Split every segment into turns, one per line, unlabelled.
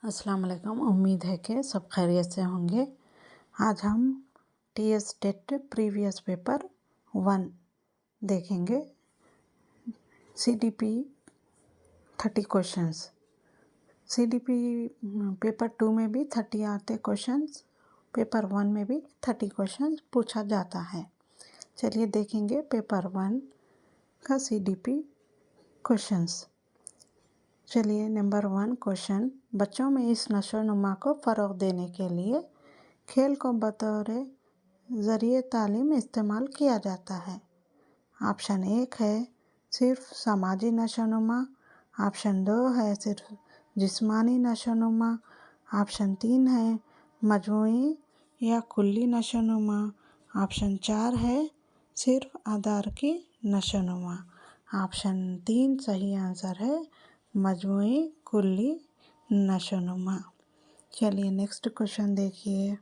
अस्सलाम वालेकुम। उम्मीद है कि सब खैरियत से होंगे। आज हम टीएस टेट प्रीवियस पेपर 1 देखेंगे। CDP 30 questions. सीडीपी पेपर 2 में भी 30 आते क्वेश्चंस, पेपर 1 में भी 30 क्वेश्चंस पूछा जाता है। चलिए देखेंगे पेपर 1 का सीडीपी क्वेश्चंस। चलिए नंबर 1 क्वेश्चन, बच्चों में इस नशोनुमा को फ़रोग़ देने के लिए खेल को बतौर ज़रिए तालीम इस्तेमाल किया जाता है। ऑप्शन 1 है सिर्फ समाजी नशोनुमा, ऑप्शन 2 है सिर्फ जिस्मानी नशोनुमा, ऑप्शन 3 है मजमूई या कुल्ली नशोनुमा, ऑप्शन 4 है सिर्फ आधार की नशोनुमा। ऑप्शन 3 सही आंसर है मजमूई कुल्ली नशोनुमा। चलिए नेक्स्ट क्वेश्चन देखिए।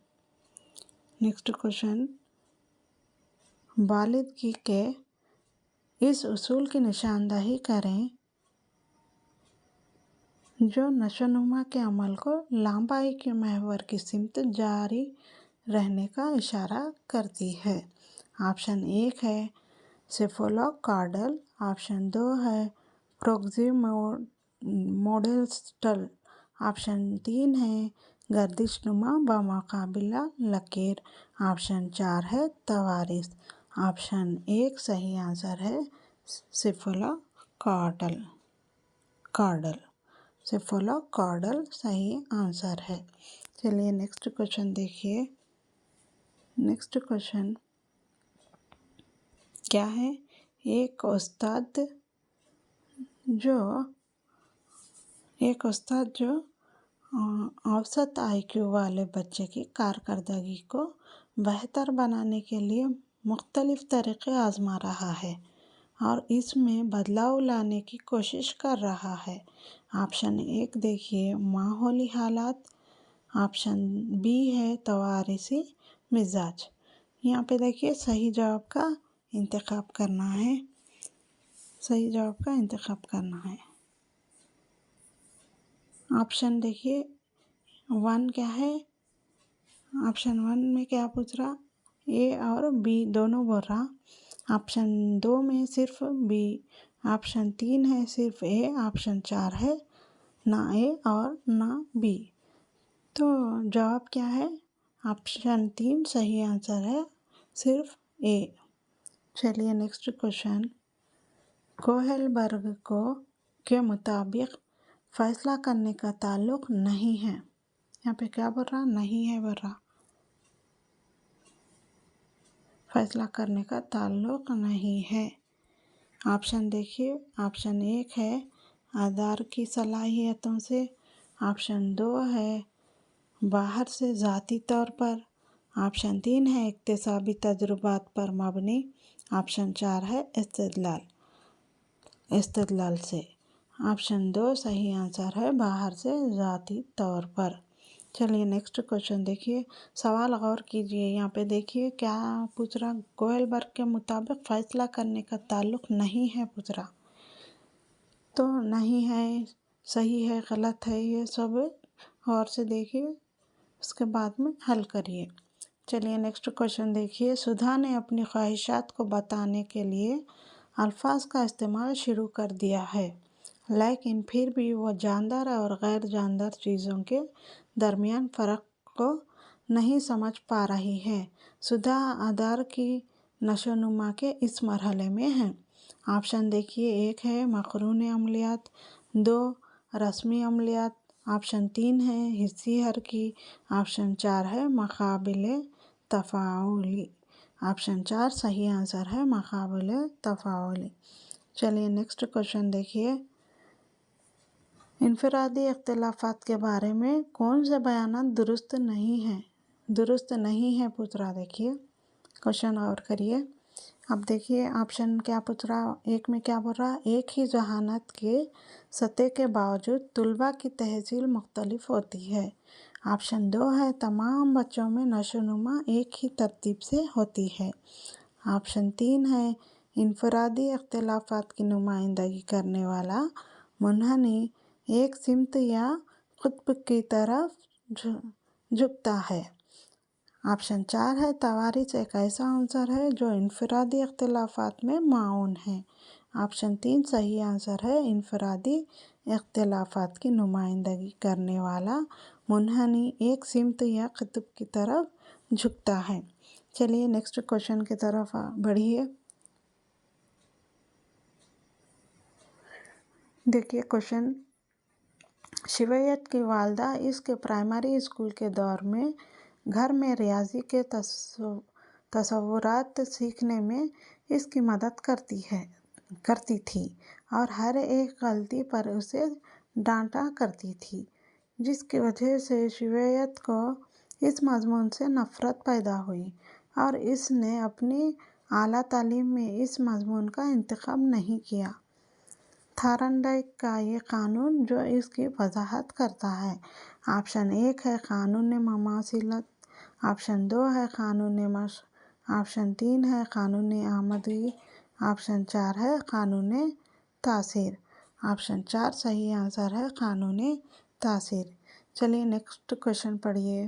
नेक्स्ट क्वेश्चन, बालिदगी के इस उसूल की निशानदही करें जो नशोनुमा के अमल को लांबाई के महवर की सिमत जारी रहने का इशारा करती है। ऑप्शन 1 है सेफोलोकार्डल, ऑप्शन 2 है प्रोक्सिमोडल, ऑप्शन 3 है गर्दिशनुमा बमुकाबिला लकीर, ऑप्शन 4 है तवारिस। ऑप्शन 1 सही आंसर है सेफोलोकार्डल। सेफोलोकार्डल सही आंसर है। चलिए नेक्स्ट क्वेश्चन देखिए। नेक्स्ट क्वेश्चन क्या है, एक उस्ताद जो औसत आईक्यू वाले बच्चे की कारकर्दगी को बेहतर बनाने के लिए मुख्तलिफ तरीक़े आज़मा रहा है और इसमें बदलाव लाने की कोशिश कर रहा है। ऑप्शन 1 देखिए माहौली हालात, ऑप्शन बी है तवारिसी मिजाज। यहाँ पे देखिए सही जवाब का इंतखाब करना है। सही जवाब का इंतखाब करना है। ऑप्शन देखिए 1 क्या है, ऑप्शन 1 में क्या पूछ रहा, ए और बी दोनों बोल रहा। ऑप्शन 2 में सिर्फ बी, ऑप्शन 3 है सिर्फ ए, ऑप्शन 4 है ना ए और ना बी। तो जवाब क्या है, ऑप्शन 3 सही आंसर है, सिर्फ ए। चलिए नेक्स्ट क्वेश्चन, कोहेलबर्ग के मुताबिक फ़ैसला करने का ताल्लुक़ नहीं है। यहाँ पे क्या बोल रहा, नहीं है बोल रहा, फ़ैसला करने का ताल्लुक़ नहीं है। ऑप्शन देखिए, ऑप्शन 1 है आधार की सलाहियतों से, ऑप्शन 2 है बाहर से ज़ाती तौर पर, ऑप्शन 3 है इक्तिसाबी तजुर्बात पर मबनी, ऑप्शन 4 है इस्तिदलाल से। ऑप्शन 2 सही आंसर है बाहर से ज़ाती तौर पर। चलिए नेक्स्ट क्वेश्चन देखिए। सवाल गौर कीजिए। यहाँ पे देखिए क्या पूछ रहा, कोहेलबर्ग के मुताबिक फ़ैसला करने का ताल्लुक़ नहीं है पूछ रहा। तो नहीं है, सही है, गलत है, ये सब और से देखिए, उसके बाद में हल करिए। चलिए नेक्स्ट क्वेश्चन देखिए। सुधा ने अपनी ख्वाहिशात को बताने के लिए अल्फाज का इस्तेमाल शुरू कर दिया है, लेकिन फिर भी वो जानदार और गैर जानदार चीज़ों के दरमियान फ़र्क को नहीं समझ पा रही है। सुधा आधार की नशोनुमा के इस मरहले में है। ऑप्शन देखिए 1 है मक़रून अमलियात, 2 रस्मी अमलियात, ऑप्शन 3 है हिस्सी हरकी, ऑप्शन 4 है मक़ाबिले तफ़ाउली। ऑप्शन 4 सही आंसर है मक़ाबिले तफ़ाउली। चलिए नेक्स्ट क्वेश्चन देखिए। इनफरादी इख्तिलाफ़ात के बारे में कौन से बयानात दुरुस्त नहीं है पूछ रहा। देखिए क्वेश्चन गौर करिए। अब देखिए ऑप्शन क्या पूछ रहा, 1 में क्या बोल रहा, एक ही जहानत के सतह के बावजूद तुलबा की तहसील मुख्तलिफ होती है। ऑप्शन 2 है तमाम बच्चों में नशोनुमा एक ही तरतीब से होती है। ऑप्शन 3 है इनफरादी इख्तिलाफ़ात की नुमाइंदगी करने वाला मुनहनी एक सिमत या قطب کی طرف جھکتا ہے۔ آپشن 4 ہے تواریخ ایک ایسا عنصر ہے جو انفرادی اختلافات میں معاون ہے۔ آپشن 3 صحیح آنسر ہے انفرادی اختلافات کی نمائندگی کرنے والا منحنی ایک سمت یا قطب کی طرف جھکتا ہے۔ چلیے نیکسٹ کوشچن کی طرف بڑھیے۔ دیکھیے کوشچن، شیویت کی والدہ اس کے پرائمری اسکول کے دور میں گھر میں ریاضی کے تصورات سیکھنے میں اس کی مدد کرتی تھی اور ہر ایک غلطی پر اسے ڈانٹا کرتی تھی، جس کی وجہ سے شیویت کو اس مضمون سے نفرت پیدا ہوئی اور اس نے اپنی اعلیٰ تعلیم میں اس مضمون کا انتخاب نہیں کیا۔ تھارنڈائک کا یہ قانون جو اس کی وضاحت کرتا ہے۔ آپشن 1 ہے قانون مماثلت، آپشن 2 ہے قانون مشق، آپشن 3 ہے قانون آمدگی، آپشن 4 ہے قانون تاثیر۔ آپشن 4 صحیح آنسر ہے قانون تاثیر۔ چلیے نیکسٹ کوشچن پڑھیے۔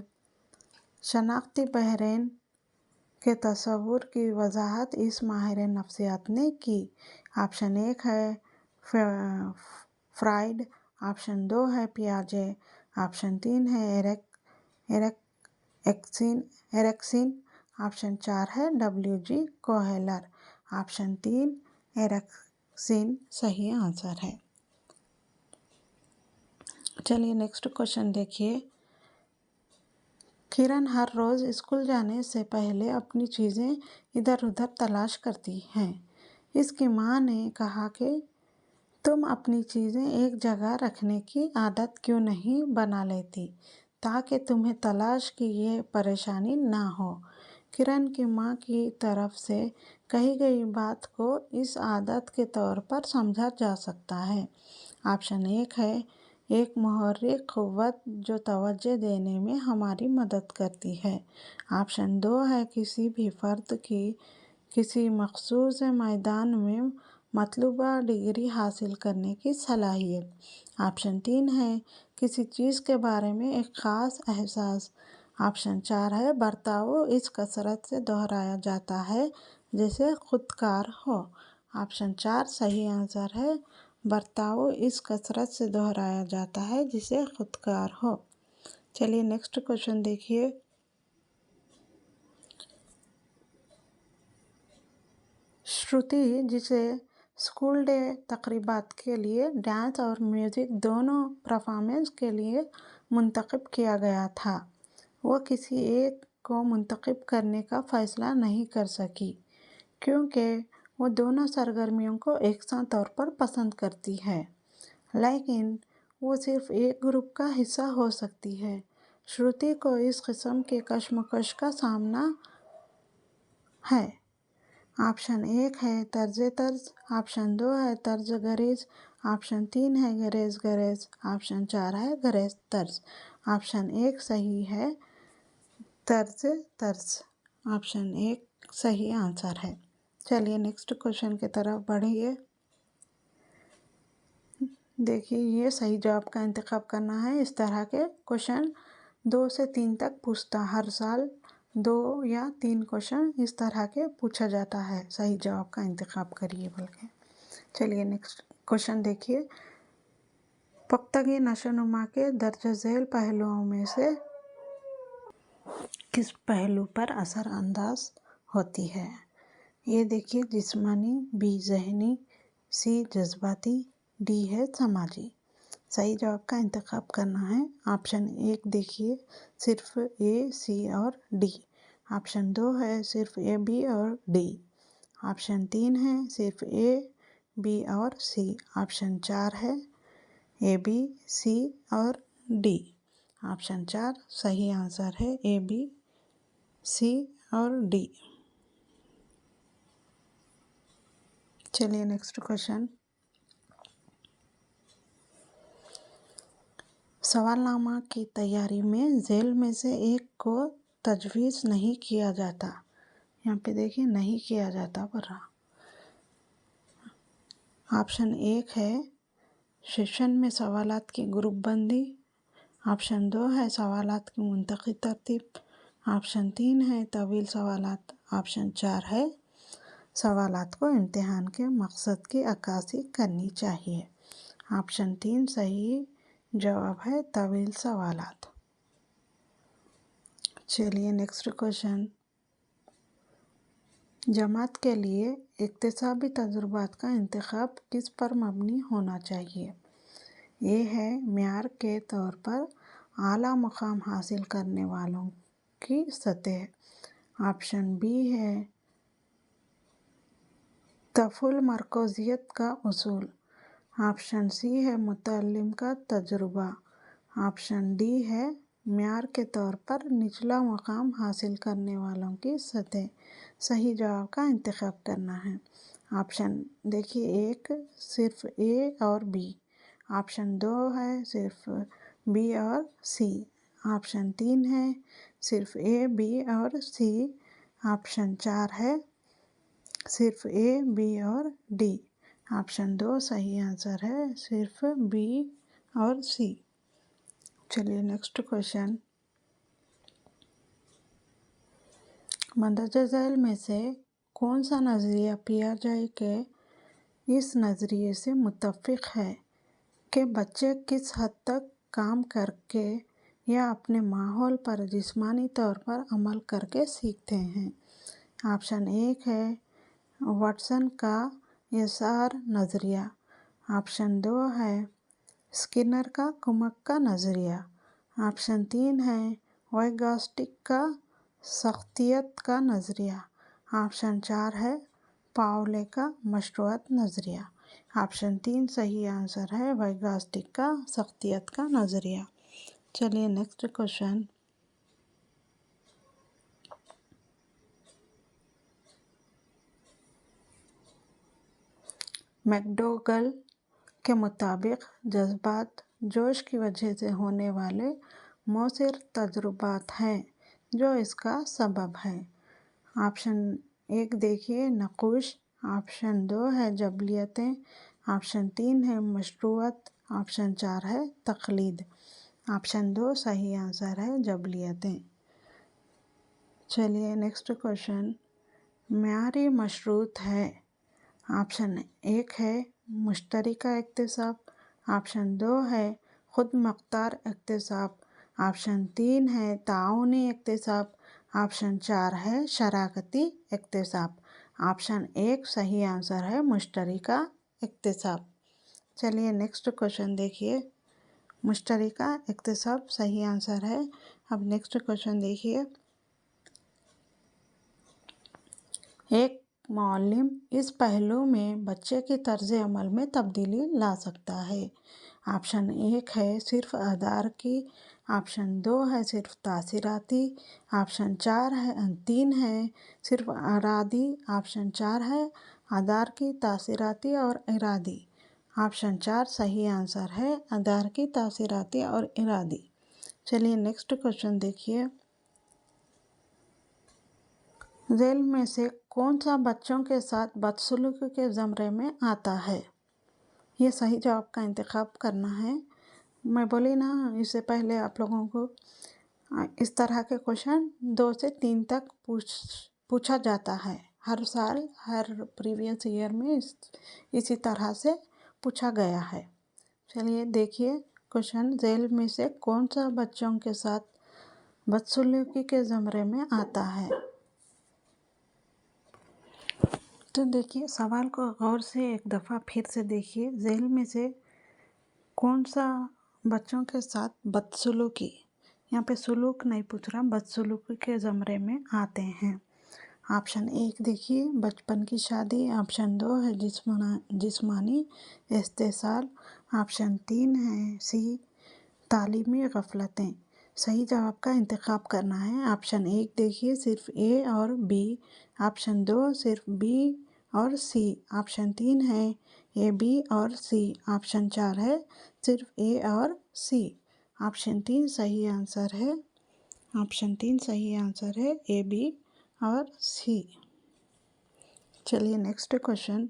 شناختی بحرین کے تصور کی وضاحت اس ماہر نفسیات نے کی۔ آپشن 1 ہے فرائیڈ، آپشن 2 ہے پیاجے، آپشن 3 ہے ایرکسن، آپشن 4 ہے WG کوہلر۔ آپشن 3 ایرکسن صحیح آنسر ہے۔ چلیے نیکسٹ کوشچن دیکھیے۔ کرن ہر روز اسکول جانے سے پہلے اپنی چیزیں ادھر ادھر تلاش کرتی ہے۔ اس کی ماں نے کہا کہ تم اپنی چیزیں ایک جگہ رکھنے کی عادت کیوں نہیں بنا لیتی تاکہ تمہیں تلاش کی یہ پریشانی نہ ہو۔ کرن کی ماں کی طرف سے کہی گئی بات کو اس عادت کے طور پر سمجھا جا سکتا ہے۔ آپشن 1 ہے ایک محرک قوت جو توجہ دینے میں ہماری مدد کرتی ہے۔ آپشن 2 ہے کسی بھی فرد کی کسی مخصوص میدان میں مطلوبہ ڈگری حاصل کرنے کی صلاحیت۔ آپشن 3 ہے کسی چیز کے بارے میں ایک خاص احساس۔ آپشن 4 ہے برتاؤ اس کثرت سے دہرایا جاتا ہے جیسے خودکار ہو۔ آپشن 4 صحیح آنسر ہے برتاؤ اس کثرت سے دہرایا جاتا ہے جسے خودکار ہو۔ چلیے نیکسٹ کوشچن دیکھیے۔ شروتی جسے اسکول ڈے تقریبات کے لیے ڈانس اور میوزک دونوں پرفارمنس کے لیے منتخب کیا گیا تھا، وہ کسی ایک کو منتخب کرنے کا فیصلہ نہیں کر سکی کیونکہ وہ دونوں سرگرمیوں کو یکساں طور پر پسند کرتی ہے، لیکن وہ صرف ایک گروپ کا حصہ ہو سکتی ہے۔ شروتی کو اس قسم کے کشمکش کا سامنا ہے۔ آپشن 1 ہے طرز، آپشن 2 ہے طرز گریز، آپشن 3 ہے گریز، آپشن 4 ہے طرز۔ آپشن 1 صحیح ہے طرز، آپشن 1 صحیح آنسر ہے۔ چلیے نیکسٹ کوشچن کی طرف بڑھیے۔ دیکھیے یہ صحیح جواب کا انتخاب کرنا ہے۔ اس طرح کے کوشچن 2 سے 3 تک پوچھتا، ہر سال 2 یا 3 کوشچن اس طرح کے پوچھا جاتا ہے، صحیح جواب کا انتخاب کریے بلکہ۔ چلیے نیکسٹ کوشچن دیکھیے۔ پختگی نشوونما کے درج ذیل پہلوؤں میں سے کس پہلو پر اثر انداز ہوتی ہے؟ یہ دیکھیے جسمانی، B ذہنی، C جذباتی، D ہے سماجی۔ صحیح جواب کا انتخاب کرنا ہے۔ آپشن 1 دیکھیے صرف A، C اور D، آپشن 2 ہے صرف A، B اور D، آپشن 3 ہے صرف A، B اور C، آپشن 4 ہے A، B، C اور D۔ آپشن 4 صحیح آنسر ہے A، B، C اور D۔ چلیے نیکسٹ کوشچن۔ سوال نامہ کی تیاری میں ذیل میں سے ایک کو تجویز نہیں کیا جاتا۔ یہاں پہ دیکھیے نہیں کیا جاتا بول رہا۔ آپشن 1 ہے سیشن میں سوالات کی گروپ بندی، ऑप्शन 2 है सवालात की मुंतखब तरतीब। ऑप्शन 3 है तवील सवालात। ऑप्शन 4 है सवालात को इम्तिहान के मकसद की अक्कासी करनी चाहिए। ऑप्शन 3 सही जवाब है तवील सवालात। चलिए नेक्स्ट क्वेश्चन, जमात के लिए इक्तिसाबी तजुर्बात का इंतखाब किस पर मबनी होना चाहिए? ये है म्यार के तौर पर आला मुकाम हासिल करने वालों की सतह। ऑप्शन बी है तफुल मरकज़ियत का उसूल। ऑप्शन सी है मुतअल्लिम का तजुर्बा। ऑप्शन डी है म्यार के तौर पर निचला मुकाम हासिल करने वालों की सतह। सही जवाब का इंतखाब करना है। ऑप्शन देखिए, एक सिर्फ ए और बी। ऑप्शन 2 है सिर्फ बी और सी। ऑप्शन 3 है सिर्फ ए, बी और सी। ऑप्शन 4 है सिर्फ ए, बी और डी। ऑप्शन 2 सही आंसर है सिर्फ बी और सी। चलिए नेक्स्ट क्वेश्चन, मंदरजा झैल में से कौन सा नज़रिया पियाजे के इस नज़रिए से मुत्तफ़िक़ है कि बच्चे किस हद तक काम करके या अपने माहौल पर जिस्मानी तौर पर अमल करके सीखते हैं? ऑप्शन 1 है वाटसन का यसार नज़रिया। ऑप्शन 2 है स्किनर का कुमक का नज़रिया। ऑप्शन 3 है वाइगॉस्टिक का सख्तियत का नज़रिया। ऑप्शन 4 है पाओले का मशरूआत नज़रिया। ऑप्शन 3 सही आंसर है वाइगॉस्टिक का सख्तियत का नज़रिया। चलिए नेक्स्ट क्वेश्चन, मैकडोगल के मुताबिक जज्बात जोश की वजह से होने वाले मौसिर तजुर्बात हैं जो इसका सबब है। ऑप्शन 1 देखिए नक़ूश। ऑप्शन 2 है जबलियतें। ऑप्शन 3 है मशरूअत। ऑप्शन 4 है तक़लीद। ऑप्शन 2 सही आंसर है जबलियतें। चलिए नेक्स्ट क्वेश्चन, म्यारी मशरूत है। ऑप्शन 1 है मुश्तरिका इक्तिसाब। ऑप्शन 2 है खुद मुख्तार इक्तिसाब। ऑप्शन 3 है ताउनी इक्तिसाब। ऑप्शन 4 है शराकती इक्तिसाब। ऑप्शन 1 सही आंसर है मुश्तरिका इक्तिसाब। चलिए नेक्स्ट क्वेश्चन देखिए, मुश्तरिका इक्तिसाब सही आंसर है। अब नेक्स्ट क्वेश्चन देखिए, एक मुअल्लिम इस पहलू में बच्चे की तर्ज अमल में तब्दीली ला सकता है। ऑप्शन 1 है सिर्फ अदार की। ऑप्शन 2 है सिर्फ तासीराती। ऑप्शन 3 है सिर्फ अरादी। ऑप्शन 4 है अदार की, तासीराती और इरादी। ऑप्शन 4 सही आंसर है अदार की, तासीराती और इरादी। चलिए नेक्स्ट क्वेश्चन देखिए, झैल में से कौन सा बच्चों के साथ बदसलूकी के ज़मरे में आता है? ये सही जवाब का इंतखाब करना है। मैं बोली ना इससे पहले आप लोगों को इस तरह के क्वेश्चन 2 से 3 तक पूछा जाता है हर साल, हर प्रीवियस ईयर में इसी तरह से पूछा गया है। चलिए देखिए क्वेश्चन, झैल में से कौन सा बच्चों के साथ बदसलूकी के ज़मरे में आता है? तो देखिए सवाल को गौर से एक दफ़ा फिर से देखिए, झैल में से कौन सा बच्चों के साथ बदसलूकी, यहाँ पे सलूक नहीं पूछ रहा, बदसलूकी के ज़मरे में आते हैं। ऑप्शन 1 देखिए बचपन की शादी। ऑप्शन 2 है जिस्मानी इस्तेसाल। ऑप्शन 3 है सी तालीमी गफलतें। सही जवाब का इंतखाब करना है। ऑप्शन 1 देखिए सिर्फ ए और बी। ऑप्शन 2 सिर्फ बी और सी। ऑप्शन 3 है ए, बी और सी। ऑप्शन 4 है सिर्फ ए और सी। ऑप्शन 3 सही आंसर है। ऑप्शन 3 सही आंसर है ए, बी और सी। चलिए नेक्स्ट क्वेश्चन,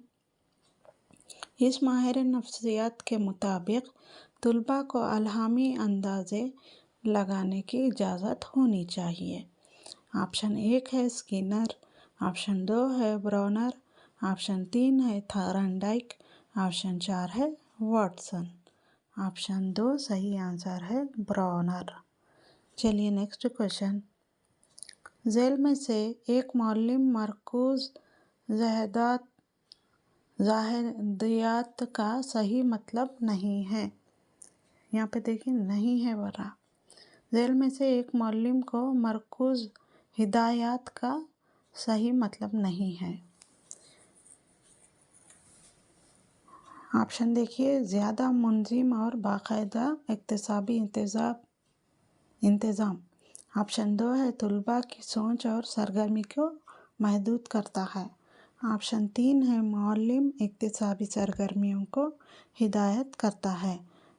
इस माहिर नफ्सियात के मुताबिक طلباء کو الہامی اندازے لگانے کی اجازت ہونی چاہیے؟ آپشن 1 ہے اسکینر، آپشن 2 ہے براؤنر، آپشن 3 ہے تھارنڈائک، آپشن 4 ہے واٹسن۔ آپشن 2 صحیح آنسر ہے براؤنر۔ چلیے نیکسٹ کوشچن، ذیل میں سے ایک معلم مرکوز زاہدیات کا صحیح مطلب نہیں ہے۔ یہاں پہ دیکھیں نہیں ہے بول رہا، ذیل میں سے ایک معلم کو مرکوز ہدایات کا صحیح مطلب نہیں ہے۔ آپشن دیکھیے، زیادہ منظم اور باقاعدہ اکتسابی انتظام۔ آپشن 2 ہے طلباء کی سوچ اور سرگرمی کو محدود کرتا ہے۔ آپشن 3 ہے معلم اکتسابی سرگرمیوں کو ہدایت کرتا ہے۔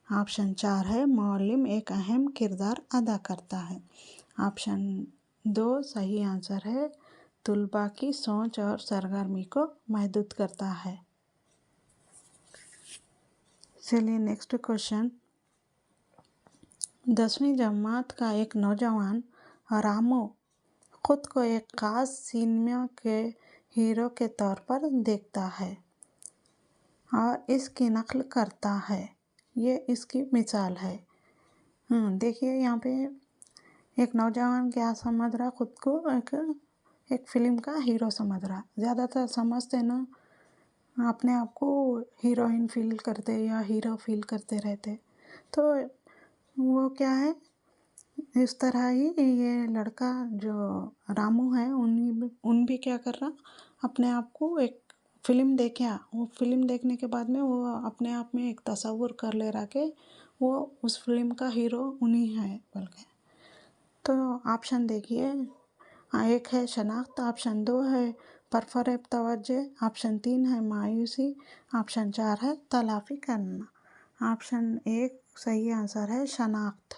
آپشن 4 ہے معلم ایک اہم کردار ادا کرتا ہے۔ آپشن 2 صحیح آنسر ہے، طلباء کی سوچ اور سرگرمی کو محدود کرتا ہے۔ چلیے نیکسٹ کوشچن، 10ویں جماعت کا ایک نوجوان رامو خود کو ایک خاص سینما کے ہیرو کے طور پر دیکھتا ہے اور اس کی نقل کرتا ہے، یہ اس کی مثال ہے۔ دیکھیے یہاں پہ ایک نوجوان کیا سمجھ رہا، خود کو ایک فلم کا ہیرو سمجھ رہا۔ زیادہ تر سمجھتے نا اپنے آپ کو ہیروئن فیل کرتے یا ہیرو فیل کرتے رہتے، تو وہ کیا ہے، اس طرح ہی یہ لڑکا جو رامو ہے ان بھی کیا کر رہا، اپنے آپ کو ایک فلم دیکھا، وہ فلم دیکھنے کے بعد میں وہ اپنے آپ میں ایک تصور کر لے رہا کہ وہ اس فلم کا ہیرو انہی ہے بول کے۔ تو آپشن دیکھیے، ایک ہے شناخت، آپشن 2 ہے پرفریب توجہ، آپشن 3 ہے مایوسی، آپشن 4 ہے تلافی کرنا۔ آپشن 1 صحیح آنسر ہے شناخت۔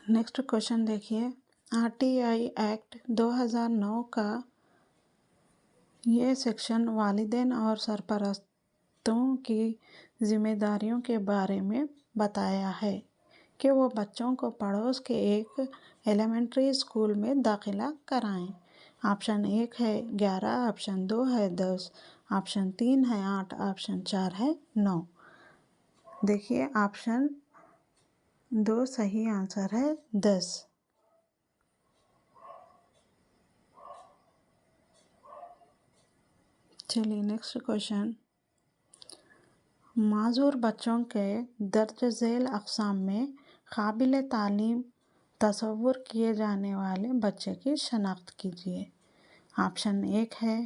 نیکسٹ کوشچن دیکھیے، RTI ایکٹ 2009 کا یہ سیکشن والدین اور سرپرستوں کی ذمہ داریوں کے بارے میں بتایا ہے کہ وہ بچوں کو پڑوس کے ایک ایلیمنٹری اسکول میں داخلہ کرائیں۔ آپشن 1 ہے 11، آپشن 2 ہے 10، آپشن 3 ہے 8، آپشن 4 ہے 9۔ دیکھیے آپشن 2 صحیح آنسر ہے 10۔ چلیے نیکسٹ کوشچن، معذور بچوں کے درج ذیل اقسام میں قابل تعلیم تصور کیے جانے والے بچے کی شناخت کیجیے۔ آپشن 1 ہے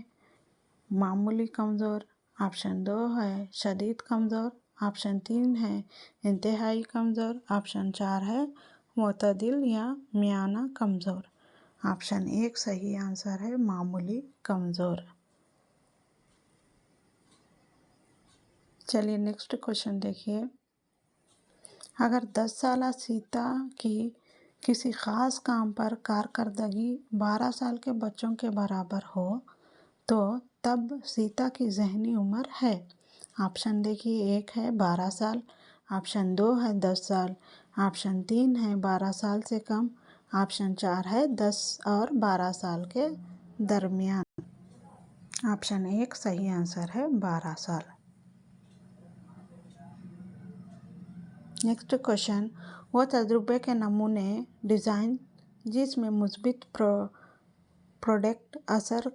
معمولی کمزور، آپشن 2 ہے شدید کمزور، آپشن 3 ہے انتہائی کمزور، آپشن 4 ہے معتدل یا میانہ کمزور۔ آپشن 1 صحیح آنسر ہے معمولی کمزور۔ چلیے نیکسٹ کوشچن دیکھیے، اگر 10 سالہ سیتا کی کسی خاص کام پر کارکردگی 12 سال کے بچوں کے برابر ہو تو تب سیتا کی ذہنی عمر ہے۔ آپشن دیکھیے، 1 ہے 12 سال، آپشن 2 ہے 10 سال، آپشن 3 ہے 12 سال سے کم، آپشن 4 ہے 10 اور 12 سال کے درمیان۔ آپشن 1 صحیح آنسر ہے 12 سال۔ نیکسٹ کوشچن، وہ تجربے کے نمونے ڈیزائن جس میں مثبت پروڈکٹ اثر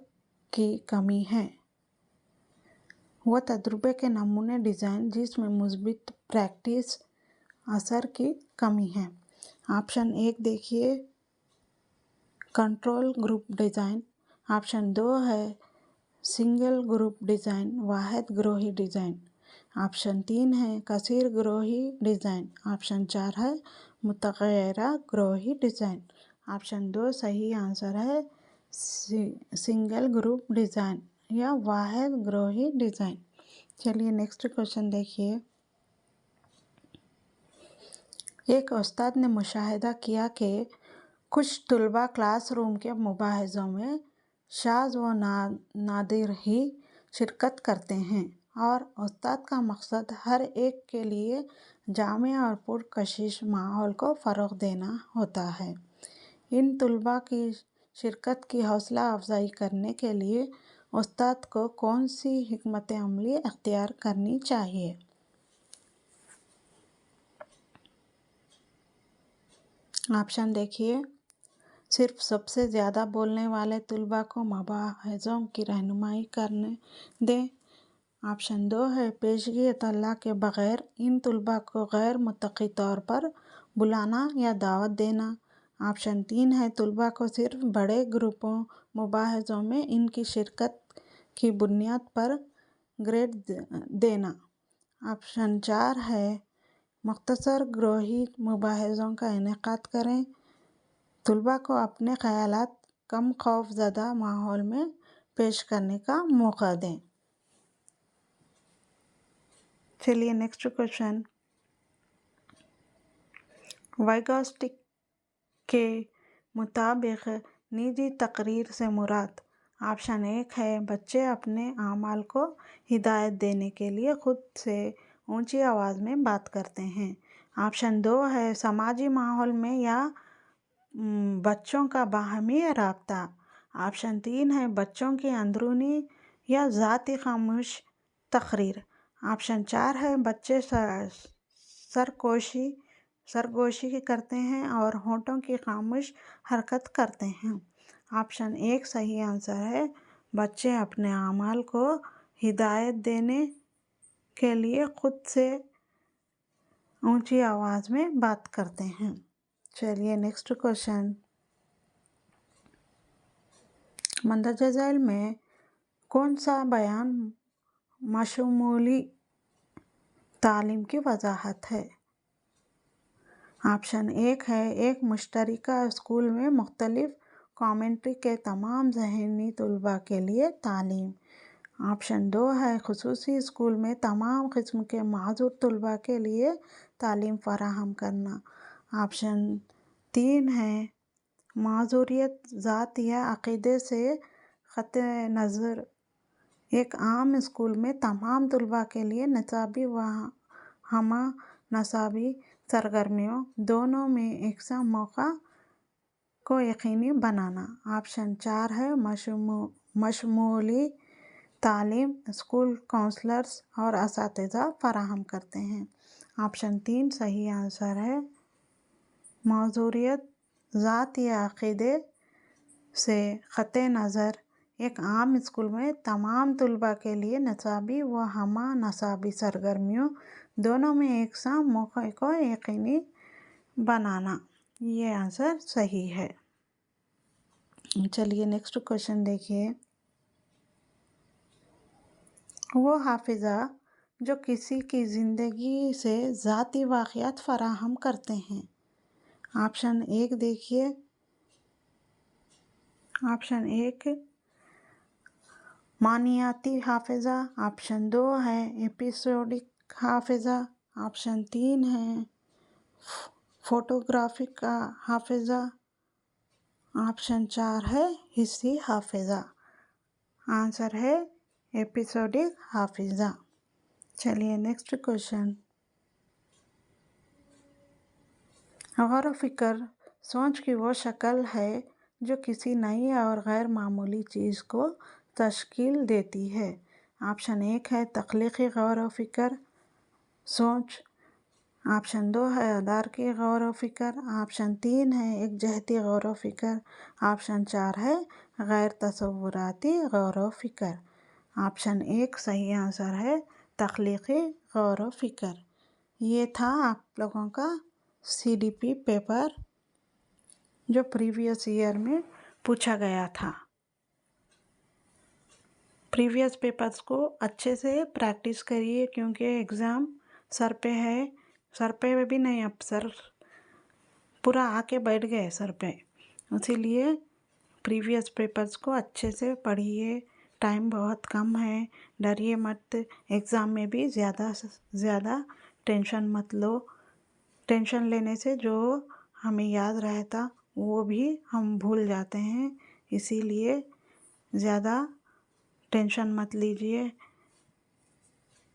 کی کمی ہے۔ وہ تجربے کے نمونے ڈیزائن جس میں مثبت پریکٹس اثر کی کمی ہے۔ آپشن 1 دیکھیے، کنٹرول گروپ ڈیزائن، آپشن 2 ہے سنگل گروپ ڈیزائن، واحد گروہی ڈیزائن، آپشن 3 ہے کثیر گروہی ڈیزائن، آپشن 4 ہے متغیرہ گروہی ڈیزائن۔ آپشن 2 صحیح آنسر ہے سنگل گروپ ڈیزائن یا واحد گروہی ڈیزائن۔ چلیے نیکسٹ کوشچن دیکھیے، ایک استاد نے مشاہدہ کیا کہ کچھ طلباء کلاس روم کے مباحثوں میں شاذ و نادر ہی شرکت کرتے ہیں اور استاد کا مقصد ہر ایک کے لیے جامع اور پرکشش ماحول کو فروغ دینا ہوتا ہے۔ ان طلباء کی شرکت کی حوصلہ افزائی کرنے کے لیے استاد کو کون سی حکمت عملی اختیار کرنی چاہیے؟ آپشن دیکھیے، صرف سب سے زیادہ بولنے والے طلباء کو مباحثوں کی رہنمائی کرنے دیں۔ آپشن 2 ہے پیشگی اطلاع کے بغیر ان طلباء کو غیر متقی طور پر بلانا یا دعوت دینا۔ آپشن 3 ہے طلباء کو صرف بڑے گروپوں مباحثوں میں ان کی شرکت کی بنیاد پر گریڈ دینا۔ آپشن 4 ہے مختصر گروہی مباحثوں کا انعقاد کریں، طلباء کو اپنے خیالات کم خوف زدہ ماحول میں پیش کرنے کا موقع دیں۔ چلیے نیکسٹ کوشچن، ویگوسٹک کے مطابق نجی تقریر سے مراد۔ آپشن 1 ہے بچے اپنے اعمال کو ہدایت دینے کے لیے خود سے اونچی آواز میں بات کرتے ہیں۔ آپشن 2 ہے سماجی ماحول میں یا بچوں کا باہمی رابطہ۔ آپشن 3 ہے بچوں کی اندرونی یا ذاتی خاموش تقریر۔ آپشن 4 ہے بچے سرگوشی کرتے ہیں اور ہونٹوں کی خاموش حرکت کرتے ہیں۔ آپشن 1 صحیح آنسر ہے بچے اپنے اعمال کو ہدایت دینے کے لیے خود سے اونچی آواز میں بات کرتے ہیں۔ چلیے نیکسٹ کوشچن، مندرجہ ذیل میں کون سا بیان مشمولی تعلیم کی وضاحت ہے؟ آپشن 1 ہے ایک مشترکہ اسکول میں مختلف کمیونٹی کے تمام ذہنی طلباء کے لیے تعلیم۔ آپشن 2 ہے خصوصی اسکول میں تمام قسم کے معذور طلباء کے لیے تعلیم فراہم کرنا۔ آپشن 3 ہے معذوریت ذات یا عقیدے سے قطع نظر ایک عام اسکول میں تمام طلباء کے لیے نصابی و ہمہ نصابی سرگرمیوں دونوں میں یکساں مواقع کو یقینی بنانا۔ آپشن 4 ہے مشمولی تعلیم اسکول کونسلرز اور اساتذہ فراہم کرتے ہیں۔ آپشن 3 صحیح آنسر ہے معذوریت ذات یا عقیدے سے قطع نظر ایک عام اسکول میں تمام طلباء کے لیے نصابی و ہمہ نصابی سرگرمیوں دونوں میں یکساں مواقع کو یقینی بنانا۔ یہ آنسر صحیح ہے۔ چلیے نیکسٹ کوشچن دیکھیے، وہ حافظہ جو کسی کی زندگی سے ذاتی واقعات فراہم کرتے ہیں۔ آپشن 1 دیکھیے، آپشن 1 معنیاتی حافظہ، آپشن 2 ہے ایپیسوڈک حافظہ، آپشن 3 ہے فوٹوگرافک حافظہ، آپشن 4 ہے حسی حافظہ۔ آنسر ہے ایپیسوڈک حافظہ۔ چلیے نیکسٹ کوشچن، غور و فکر سوچ کی وہ شکل ہے جو کسی نئی اور غیر معمولی چیز کو تشکیل دیتی ہے۔ آپشن 1 ہے تخلیقی غور و فکر سوچ، آپشن 2 ہے ادراکی غور و فکر، آپشن 3 ہے ایک جہتی غور و فکر، آپشن 4 ہے غیر تصوراتی غور و فکر۔ آپشن 1 صحیح آنسر ہے تخلیقی غور و فکر۔ یہ تھا آپ لوگوں کا CDP پیپر جو پریویس ایئر میں پوچھا گیا تھا۔ پریویس پیپرز کو اچھے سے پریکٹس کریے کیونکہ ایگزام سر پہ ہے، سر پہ بھی نہیں، اب سر پورا آ کے بیٹھ گئے سر پہ، اسی لیے پریویس پیپرز کو اچھے سے پڑھیے۔ ٹائم بہت کم ہے، ڈریے مت، ایگزام میں بھی زیادہ سے زیادہ ٹینشن مت لو۔ ٹینشن لینے سے جو ہمیں یاد رہتا وہ بھی ہم بھول جاتے ہیں، اسی لیے زیادہ टेंशन मत लीजिए,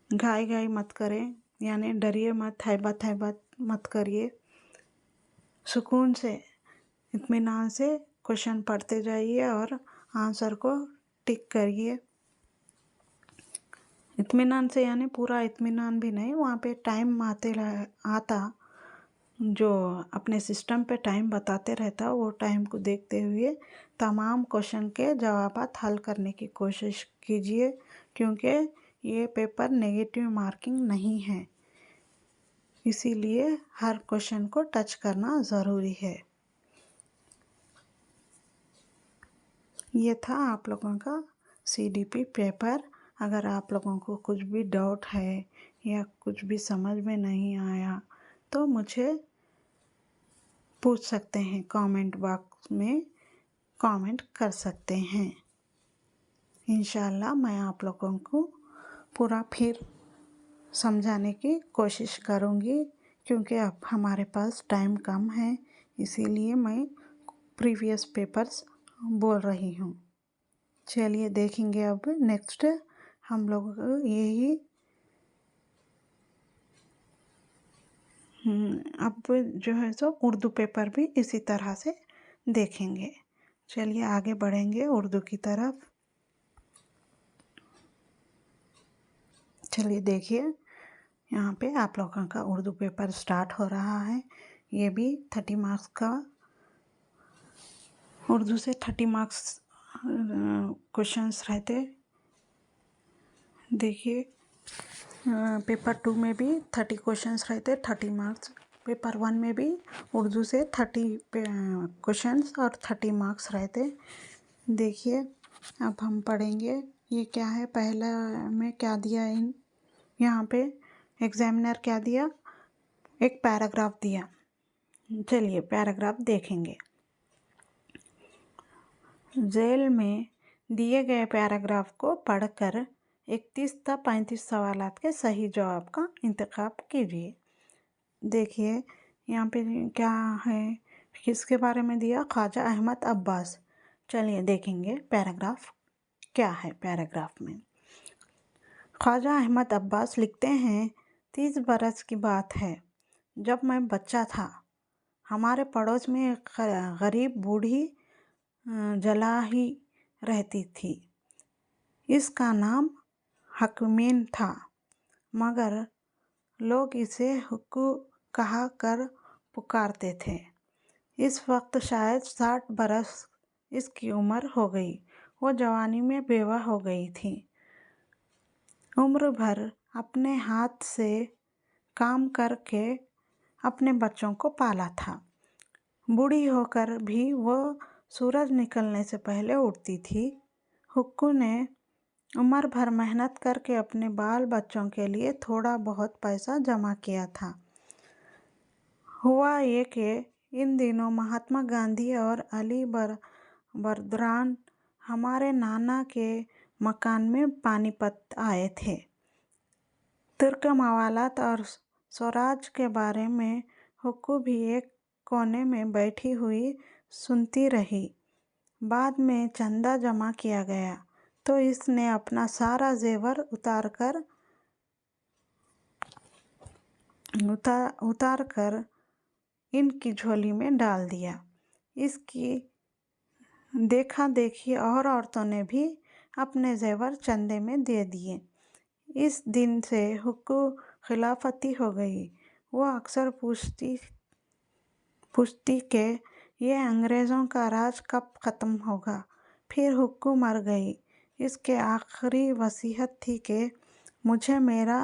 घाई घाई मत करें, यानी डरिए मत, हैबत मत करिए। सुकून से, इत्मीनान से क्वेश्चन पढ़ते जाइए और आंसर को टिक करिए। इत्मीनान से यानी पूरा इत्मीनान भी नहीं, वहाँ पे टाइम आता जो अपने सिस्टम पे टाइम बताते रहता, वो टाइम को देखते हुए तमाम क्वेश्चन के जवाबात हल करने की कोशिश कीजिए, क्योंकि ये पेपर नेगेटिव मार्किंग नहीं है, इसीलिए हर क्वेश्चन को टच करना ज़रूरी है। ये था आप लोगों का CDP पेपर। अगर आप लोगों को कुछ भी डाउट है या कुछ भी समझ में नहीं आया तो मुझे पूछ सकते हैं, कमेंट बॉक्स में कमेंट कर सकते हैं। इंशाल्लाह मैं आप लोगों को पूरा फिर समझाने की कोशिश करूँगी, क्योंकि अब हमारे पास टाइम कम है, इसीलिए मैं प्रीवियस पेपर्स बोल रही हूँ। चलिए देखेंगे अब नेक्स्ट हम लोग यही अब जो है सो उर्दू पेपर भी इसी तरह से देखेंगे। चलिए आगे बढ़ेंगे उर्दू की तरफ। चलिए देखिए, यहाँ पे आप लोगों का उर्दू पेपर स्टार्ट हो रहा है। ये भी 30 मार्क्स का, उर्दू से 30 मार्क्स क्वेश्चंस रहते। देखिए पेपर 2 में भी 30 क्वेश्चंस रहते, 30 मार्क्स। पेपर 1 में भी उर्दू से 30 क्वेश्चंस और 30 मार्क्स रहते। देखिए अब हम पढ़ेंगे ये क्या है। पहला में क्या दिया, यहाँ पे एग्जामिनर क्या दिया, एक पैराग्राफ दिया। चलिए पैराग्राफ देखेंगे। जेल में दिए गए पैराग्राफ को पढ़कर 31 था 35 सवालात के सही जवाब का इंतखाब कीजिए। देखिए यहाँ पे क्या है, किसके बारे में दिया, ख्वाजा अहमद अब्बास। चलिए देखेंगे पैराग्राफ क्या है। पैराग्राफ में ख्वाजा अहमद अब्बास लिखते हैं, 30 बरस की बात है, जब मैं बच्चा था। हमारे पड़ोस में एक गरीब बूढ़ी जलाही रहती थी। इसका नाम हकमीन था, मगर लोग इसे हुक्कू कहा कर पुकारते थे। इस वक्त शायद 60 बरस इसकी उम्र हो गई। वो जवानी में बेवा हो गई थी। उम्र भर अपने हाथ से काम करके अपने बच्चों को पाला था। बूढ़ी होकर भी वो सूरज निकलने से पहले उठती थी। हुक्कू ने उम्र भर मेहनत करके अपने बाल बच्चों के लिए थोड़ा बहुत पैसा जमा किया था। हुआ ये कि इन दिनों महात्मा गांधी और अली बर्दरान हमारे नाना के मकान में पानीपत आए थे। तुर्क मवालात और स्वराज के बारे में हुक्कू भी एक कोने में बैठी हुई सुनती रही। बाद में चंदा जमा किया गया तो इसने अपना सारा जेवर उतार कर इनकी झोली में डाल दिया। इसकी देखा देखी और औरतों ने भी अपने जेवर चंदे में दे दिए। इस दिन से हुक्कू खिलाफती हो गई। वो अक्सर पूछती कि ये अंग्रेज़ों का राज कब ख़त्म होगा। फिर हुक्कू मर गई। इसके आखिरी वसीयत थी कि मुझे मेरा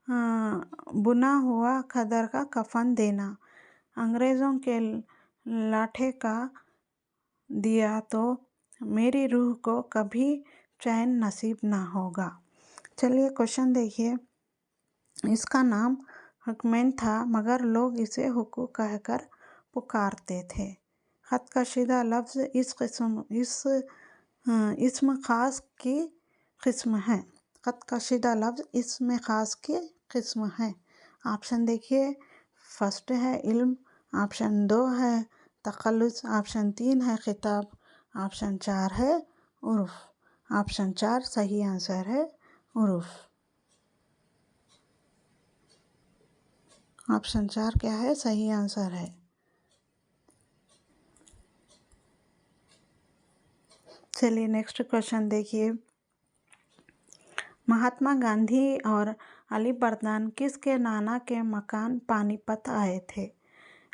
बुना हुआ खदर का कफन देना। अंग्रेज़ों के लाठे का दिया तो मेरी रूह को कभी चैन नसीब ना होगा। चलिए क्वेश्चन देखिए। इसका नाम हुक्मैन था, मगर लोग इसे हुक्कू कहकर पुकारते थे। ख़त कशीदा लफ्ज़ इसम ख़ास की किस्म है। ख़त कशीदा लफ्ज़ इसम ख़ास की किस्म है। ऑप्शन देखिए, फर्स्ट है इल्म, ऑप्शन 2 है तखल्लुस, ऑप्शन 3 है खिताब, ऑप्शन 4 है उर्फ, ऑप्शन 4 सही आंसर है उर्फ। ऑप्शन 4 क्या है? सही आंसर है। चलिए नेक्स्ट क्वेश्चन देखिए। महात्मा गांधी और अली बर्दान किसके नाना के मकान पानीपत आए थे?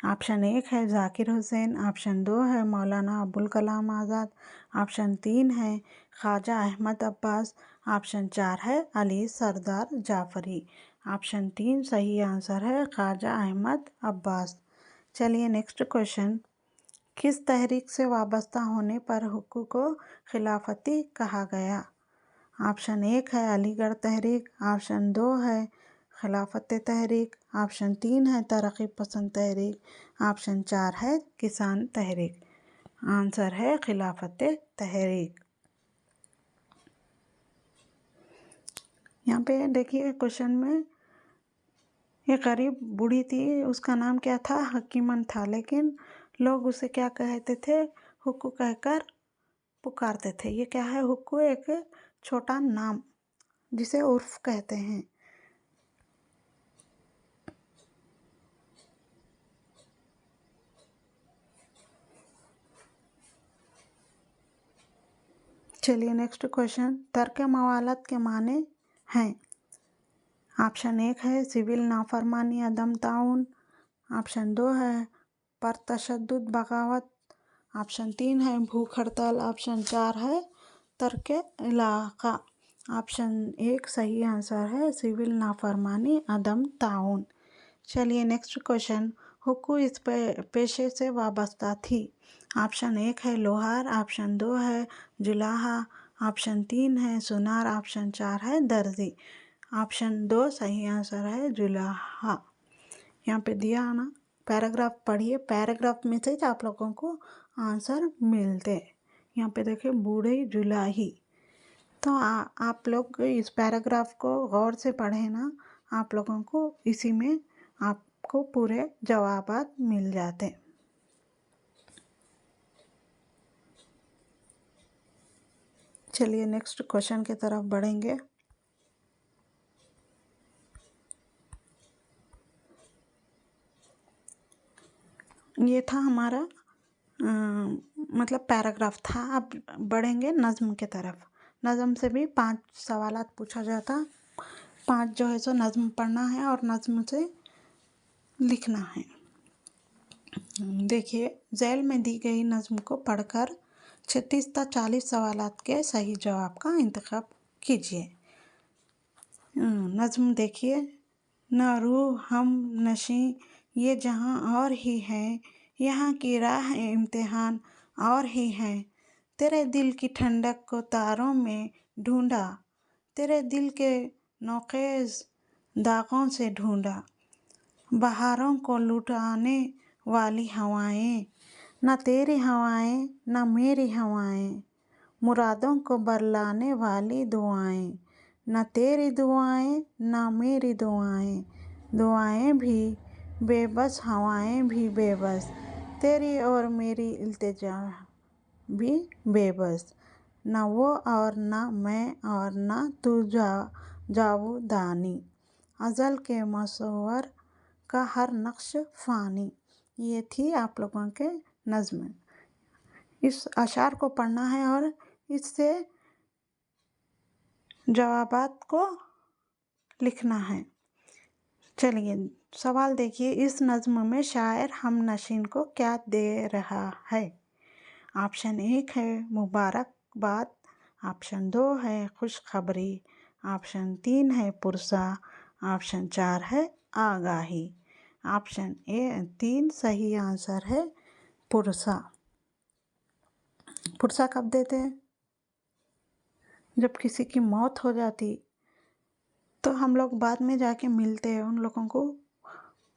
ऑप्शन 1 है जाकिर हुसैन, ऑप्शन 2 है मौलाना अबुल कलाम आज़ाद, ऑप्शन 3 है ख्वाजा अहमद अब्बास, ऑप्शन 4 है अली सरदार जाफरी। ऑप्शन 3 सही आंसर है ख्वाजा अहमद अब्बास। चलिए नेक्स्ट क्वेश्चन। किस तहरीक से वाबस्ता होने पर हुक्कू को खिलाफती कहा गया? ऑप्शन 1 है अलीगढ़ तहरीक, ऑप्शन 2 है खिलाफत तहरीक, ऑप्शन 3 है तरक्की पसंद तहरीक, ऑप्शन 4 है किसान तहरीक। आंसर है खिलाफत तहरीक। यहाँ पे देखिए क्वेश्चन में, एक गरीब बूढ़ी थी, उसका नाम क्या था? हकीमन था, लेकिन लोग उसे क्या कहते थे? हुक्कू कहकर पुकारते थे। ये क्या है? हुक्कू एक छोटा नाम जिसे उर्फ कहते हैं। चलिए नेक्स्ट क्वेश्चन। तर्क मवालत के माने हैं। ऑप्शन 1 है सिविल नाफरमानी अदम ताउन, ऑप्शन 2 है परतशद्दुद बगावत, ऑप्शन 3 है भूख हड़ताल, ऑप्शन 4 है तर्क इलाका। ऑप्शन 1 सही आंसर है सिविल नाफरमानी अदम ताउन। चलिए नेक्स्ट क्वेश्चन। हुक्कू इस पेशे से वाबस्ता थी। ऑप्शन 1 है लोहार, ऑप्शन 2 है जुलाहा, ऑप्शन 3 है सुनार, ऑप्शन 4 है दर्जी। ऑप्शन 2 सही आंसर है जुलाहा। यहाँ पे दिया ना, पैराग्राफ पढ़िए, पैराग्राफ में से आप लोगों को आंसर मिलते। यहाँ पे देखिए बूढ़े जुलाही। तो आप लोग इस पैराग्राफ को गौर से पढ़े ना, आप लोगों को इसी में आपको पूरे जवाबात मिल जाते। चलिए नेक्स्ट क्वेश्चन की तरफ बढ़ेंगे। ये था हमारा मतलब पैराग्राफ था। अब बढ़ेंगे नज़्म के तरफ। नज़्म से भी 5 सवालात पूछा जाता। 5 जो है सो नज़्म पढ़ना है और नज़्म से लिखना है। देखिए झैल में दी गई नज़्म को पढ़कर 36 से 40 सवालात के सही जवाब का इंतखाब कीजिए। नज़्म देखिए। न रूह हम नशी ये जहाँ और ही है, यहाँ की राह इम्तिहान और ही है। तेरे दिल की ठंडक को तारों में ढूंढा, तेरे दिल के नौखेज़ दागों से ढूंढा। बहारों को लुटाने वाली हवाएं, न तेरी हवाएं न मेरी हवाएं। मुरादों को बरलाने वाली दुआएं, न तेरी दुआएं न मेरी दुआएं। दुआएं भी बेबस हवाएं भी बेबस, तेरी और मेरी इल्तिजा भी बेबस। न वो और न मैं और न तू जावुदानी, अज़ल के मसव्वर का हर नक्श फ़ानी। ये थी आप लोगों के नज़्म। इस अशार को पढ़ना है और इससे जवाबात को लिखना है। चलिए सवाल देखिए। इस नज़्म में शायर हमनशीन को क्या दे रहा है? ऑप्शन 1 है मुबारकबाद, ऑप्शन 2 है खुशखबरी, ऑप्शन 3 है पुरसा, ऑप्शन 4 है आगाही। ऑप्शन 3 सही आंसर है पुरसा। पुरसा कब देते हैं? जब किसी की मौत हो जाती तो हम लोग बाद में जाके मिलते हैं, उन लोगों को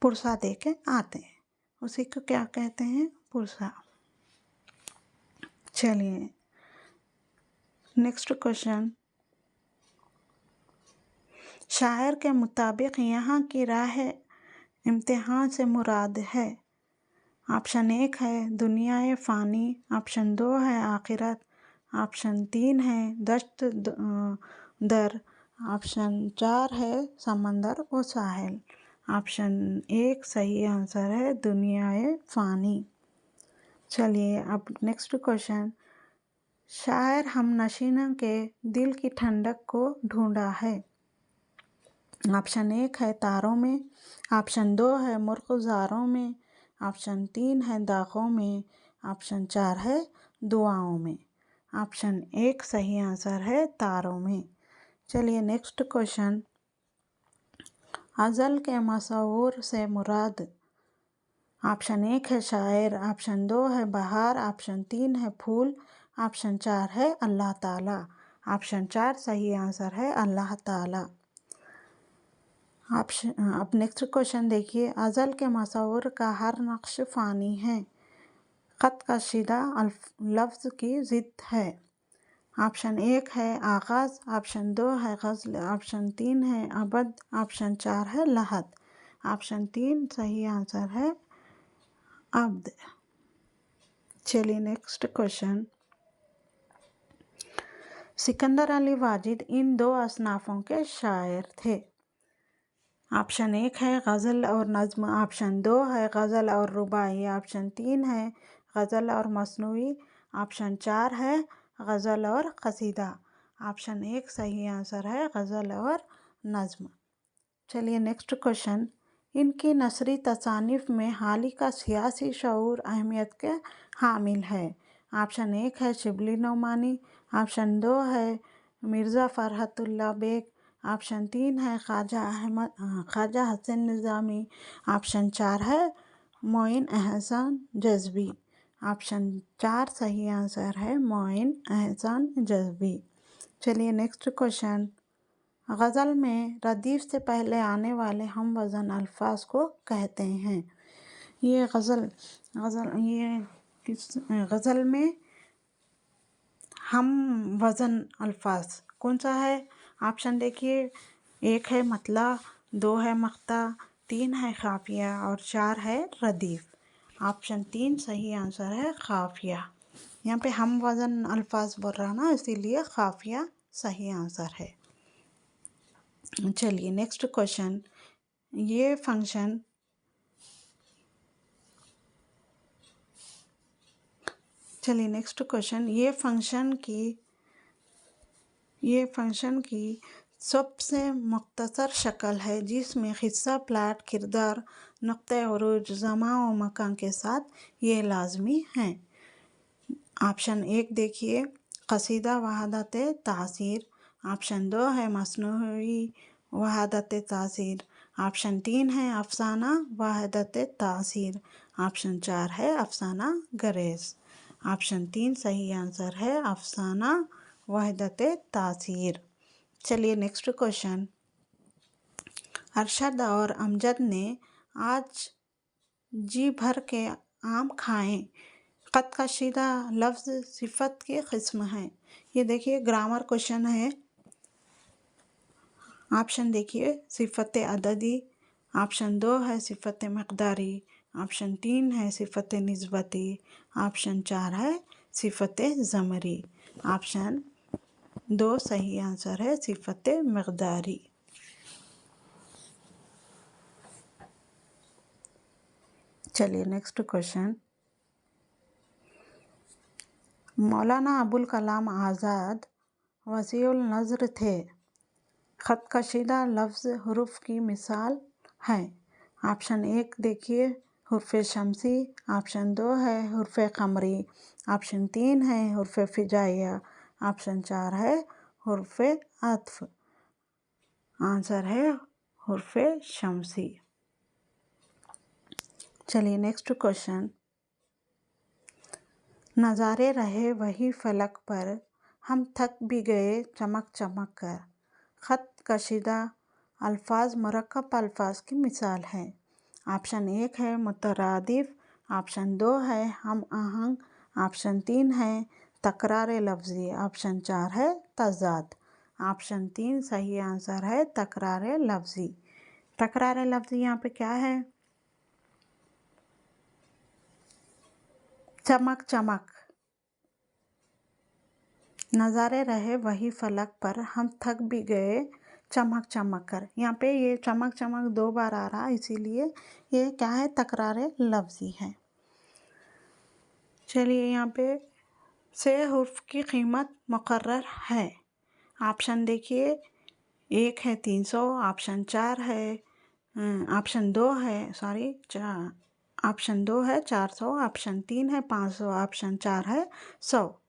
पुरसा दे के आते हैं। उसी को क्या कहते हैं? पुरसा। चलिए नेक्स्ट क्वेश्चन। शायर के मुताबिक यहाँ की राह इम्तिहान से मुराद है। ऑप्शन 1 है दुनिया फ़ानी, ऑप्शन 2 है आखिरत, ऑप्शन 3 है दश्त दर, ऑप्शन 4 है समंदर व साहिल। ऑप्शन 1 सही आंसर है दुनियाए फ़ानी। चलिए अब नेक्स्ट क्वेश्चन, शायर हमनशीनों के दिल की ठंडक को ढूंढा है। ऑप्शन 1 है तारों में, ऑप्शन 2 है मुर्ग़-ज़ारों में, ऑप्शन 3 है दागों में, ऑप्शन 4 है दुआओं में। ऑप्शन 1 सही आंसर है तारों में। चलिए नेक्स्ट क्वेश्चन, गज़ल के मसव्वुर से मुराद। ऑप्शन 1 है शायर, ऑप्शन 2 है बहार, ऑप्शन 3 है फूल, ऑप्शन 4 है अल्लाह ताला। ऑप्शन 4 सही आंसर है अल्लाह ताला। अब नेक्स्ट क्वेश्चन देखिए, गज़ल के मसव्वुर का हर नक्श फ़ानी है, ख़त कशीदा लफ्ज़ की ज़िद है। ऑप्शन 1 है आगाज़, ऑप्शन 2 है गज़ल, ऑप्शन 3 है अबद, ऑप्शन 4 है लहद। ऑप्शन 3 सही आंसर है अब्द। चलिए नेक्स्ट क्वेश्चन, सिकंदर अली वाजिद इन दो असनाफ़ों के शायर थे। ऑप्शन 1 है गज़ल और नज़्म, ऑप्शन 2 है गज़ल और रुबाई, ऑप्शन 3 है गज़ल और मसनूई, ऑप्शन 4 है गज़ल और कसीदा। ऑप्शन 1 सही आंसर है गज़ल और नज़्म। चलिए नेक्स्ट क्वेश्चन, इनकी नसरी तसानीफ़ में हाली का सियासी शऊर अहमियत के हामिल है। ऑप्शन 1 है शिबली नोमानी, ऑप्शन 2 है मिर्ज़ा फ़रहतुल्लाह बेग, ऑप्शन 3 है ख्वाजा हसन निज़ामी, ऑप्शन 4 है मोइन एहसान जज़बी। ऑप्शन 4 सही आंसर है मोइन एहसान जज़बी। चलिए नेक्स्ट क्वेश्चन, गज़ल में रदीफ़ से पहले आने वाले हम वज़न अल्फाज को कहते हैं। ये गज़ल में हम वज़न अल्फाज कौन सा है? ऑप्शन देखिए, 1 है मतला, 2 है मख्ता, 3 है काफ़िया और 4 है रदीफ़। ऑप्शन 3 सही आंसर है काफ़िया। यहाँ पे हम वज़न अल्फाज बोल रहा ना, इसीलिए काफ़िया सही आंसर है। चलिए नेक्स्ट क्वेश्चन, ये फंक्शन ये फंक्शन की सबसे मुख्तसर शक्ल है जिसमें क़िस्सा, प्लाट, किरदार, नुक्ते उरूज, ज़मान और मकान के साथ ये लाज़मी हैं। ऑप्शन 1 देखिए, कसीदा वहादत तासीर, ऑप्शन 2 है मसनूई वहादत तासीर, ऑप्शन 3 है अफसाना वहादत तासीर, ऑप्शन 4 है अफसाना गरेज़। ऑप्शन 3 सही आंसर है अफसाना वहादत तासीर। चलिए नेक्स्ट क्वेश्चन, अरशद और अमजद ने आज जी भर के आम खाएं, ख़त कशीदा लफ्ज़ सिफ़त की किस्म है। ये देखिए ग्रामर क्वेश्चन है। ऑप्शन देखिए, सिफ़त अददी, ऑप्शन 2 है सिफ़त मक़दारी, ऑप्शन 3 है सिफ़त निस्बती, ऑप्शन 4 है सिफ़त ज़मरी। ऑप्शन 2 सही आंसर है सिफ़त मक़दारी। चलिए नेक्स्ट क्वेश्चन, मौलाना अबुल कलाम आज़ाद वसीउल नज़र थे, ख़त कशीदा लफ्ज़ हुरूफ़ की मिसाल है। ऑप्शन 1 देखिए हुर्फ़ शमसी, ऑप्शन 2 है हुर्फ़ क़मरी, ऑप्शन 3 है हुर्फ़ फ़िजाइया, ऑप्शन 4 है हुर्फ़ अत्फ़। आंसर है हुर्फ़ शमसी। चलिए नेक्स्ट क्वेश्चन, नज़ारे रहे वही फ़लक पर हम थक भी गए चमक चमक कर, ख़त कशीदा अल्फाज मुरक्कब अल्फाज की मिसाल है। ऑप्शन 1 है मुतरादिफ़, ऑप्शन 2 है हम आहंग, ऑप्शन 3 है तकरार लफ्ज़ी, ऑप्शन 4 है तज़ाद। ऑप्शन 3 सही आंसर है तकरार लफ्ज़ी। तकरार लफ्ज़ी यहाँ पे क्या है? चमक चमक। नज़ारे रहे वही फलक पर, हम थक भी गए चमक चमक कर। यहाँ पे ये चमक चमक 2 बार आ रहा, इसीलिए ये क्या है, तकरारे लफ्ज़ी है। चलिए यहाँ पे से हुर्फ की कीमत मुकर्रर है। ऑप्शन देखिए, 1 है 300, ऑप्शन 4 है ऑप्शन 2 है ऑप्शन 2 है 400, ऑप्शन 3 है 500, ऑप्शन 4 है 100।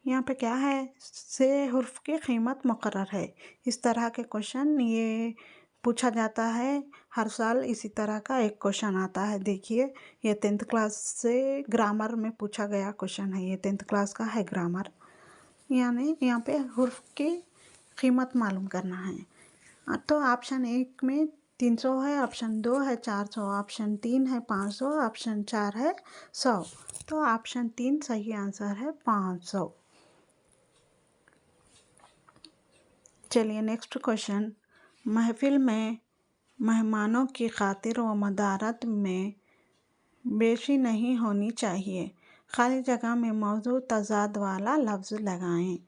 यहाँ पे क्या है, से हुर्फ की कीमत मुकर्रर है। इस तरह के क्वेश्चन ये पूछा जाता है हर साल, इसी तरह का एक क्वेश्चन आता है। देखिए ये 10th क्लास से ग्रामर में पूछा गया क्वेश्चन है, ये 10th क्लास का है ग्रामर। यानी यहाँ पे हुर्फ की कीमत मालूम करना है। तो ऑप्शन 1 में 300 है, ऑप्शन 2 है 400, ऑप्शन 3 है 500, ऑप्शन 4 है 100। तो ऑप्शन 3 सही आंसर है, 500। चलिए नेक्स्ट क्वेश्चन, महफिल में मेहमानों की खातिर व मदारत में बेशी नहीं होनी चाहिए। खाली जगह में मौजूद तजाद वाला लफ्ज़ लगाएं।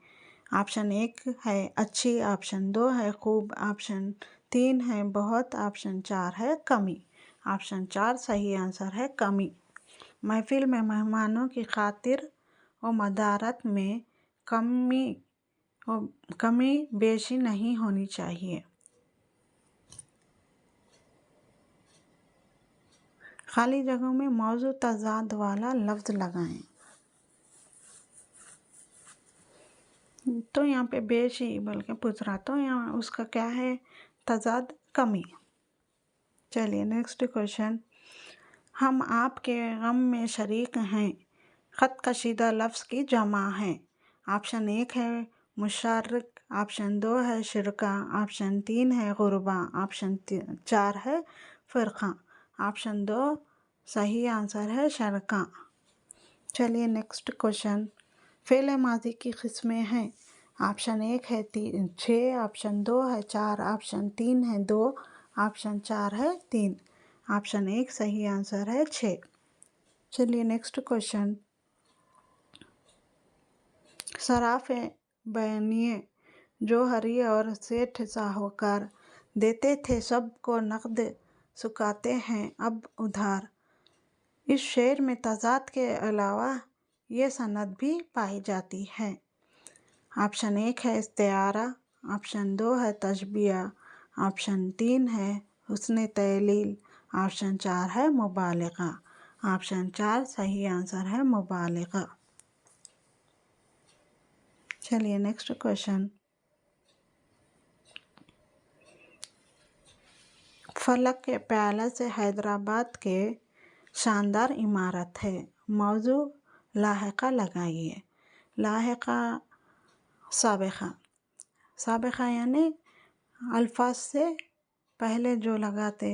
ऑप्शन 1 है अच्छी, ऑप्शन 2 है खूब, ऑप्शन 3 है बहुत, ऑप्शन 4 है कमी। ऑप्शन 4 सही आंसर है, कमी। महफिल में मेहमानों की खातिर व मदारत में कमी बेशी नहीं होनी चाहिए। खाली जगहों में मौजूद तजाद वाला लफ्ज़ लगाएं। तो यहाँ पे बेशी बोल के पूछ रहा, तो यहाँ उसका क्या है, तजाद, कमी। चलिए नेक्स्ट क्वेश्चन, हम आपके गम में शरीक हैं, ख़त कशीदा लफ्ज़ की जमा है। ऑप्शन 1 है मुशारिक, ऑप्शन 2 है शिरका, ऑप्शन 3 है गुरबा, ऑप्शन 4 है फ़िरक़ा। ऑप्शन 2 सही आंसर है, शरका। चलिए नेक्स्ट क्वेश्चन, फ़ेल माज़ी की किस्में हैं। ऑप्शन 1 है 6, ऑप्शन 2 है 4, ऑप्शन 3 है 2, ऑप्शन 4 है 3। ऑप्शन 1 सही आंसर है, 6। चलिए नेक्स्ट क्वेश्चन, सराफ़े बनिए जोहरी और सेठ साहूकार देते थे सबको नकद, सुकाते हैं अब उधार। इस शेर में तजाद के अलावा ये सनद भी पाई जाती है। ऑप्शन 1 है इस्तिआरा, ऑप्शन 2 है तशबिया, ऑप्शन 3 है हुस्न तैलील, ऑप्शन 4 है मुबालगा। ऑप्शन 4 सही आंसर है, मुबालगा। चलिए नेक्स्ट क्वेश्चन, फलक के पैलेस हैदराबाद के शानदार इमारत है। मौजू लाहिका लगाइए। लाहिका साबिक़ा, साबिक़ा यानी अल्फाज से पहले जो लगाते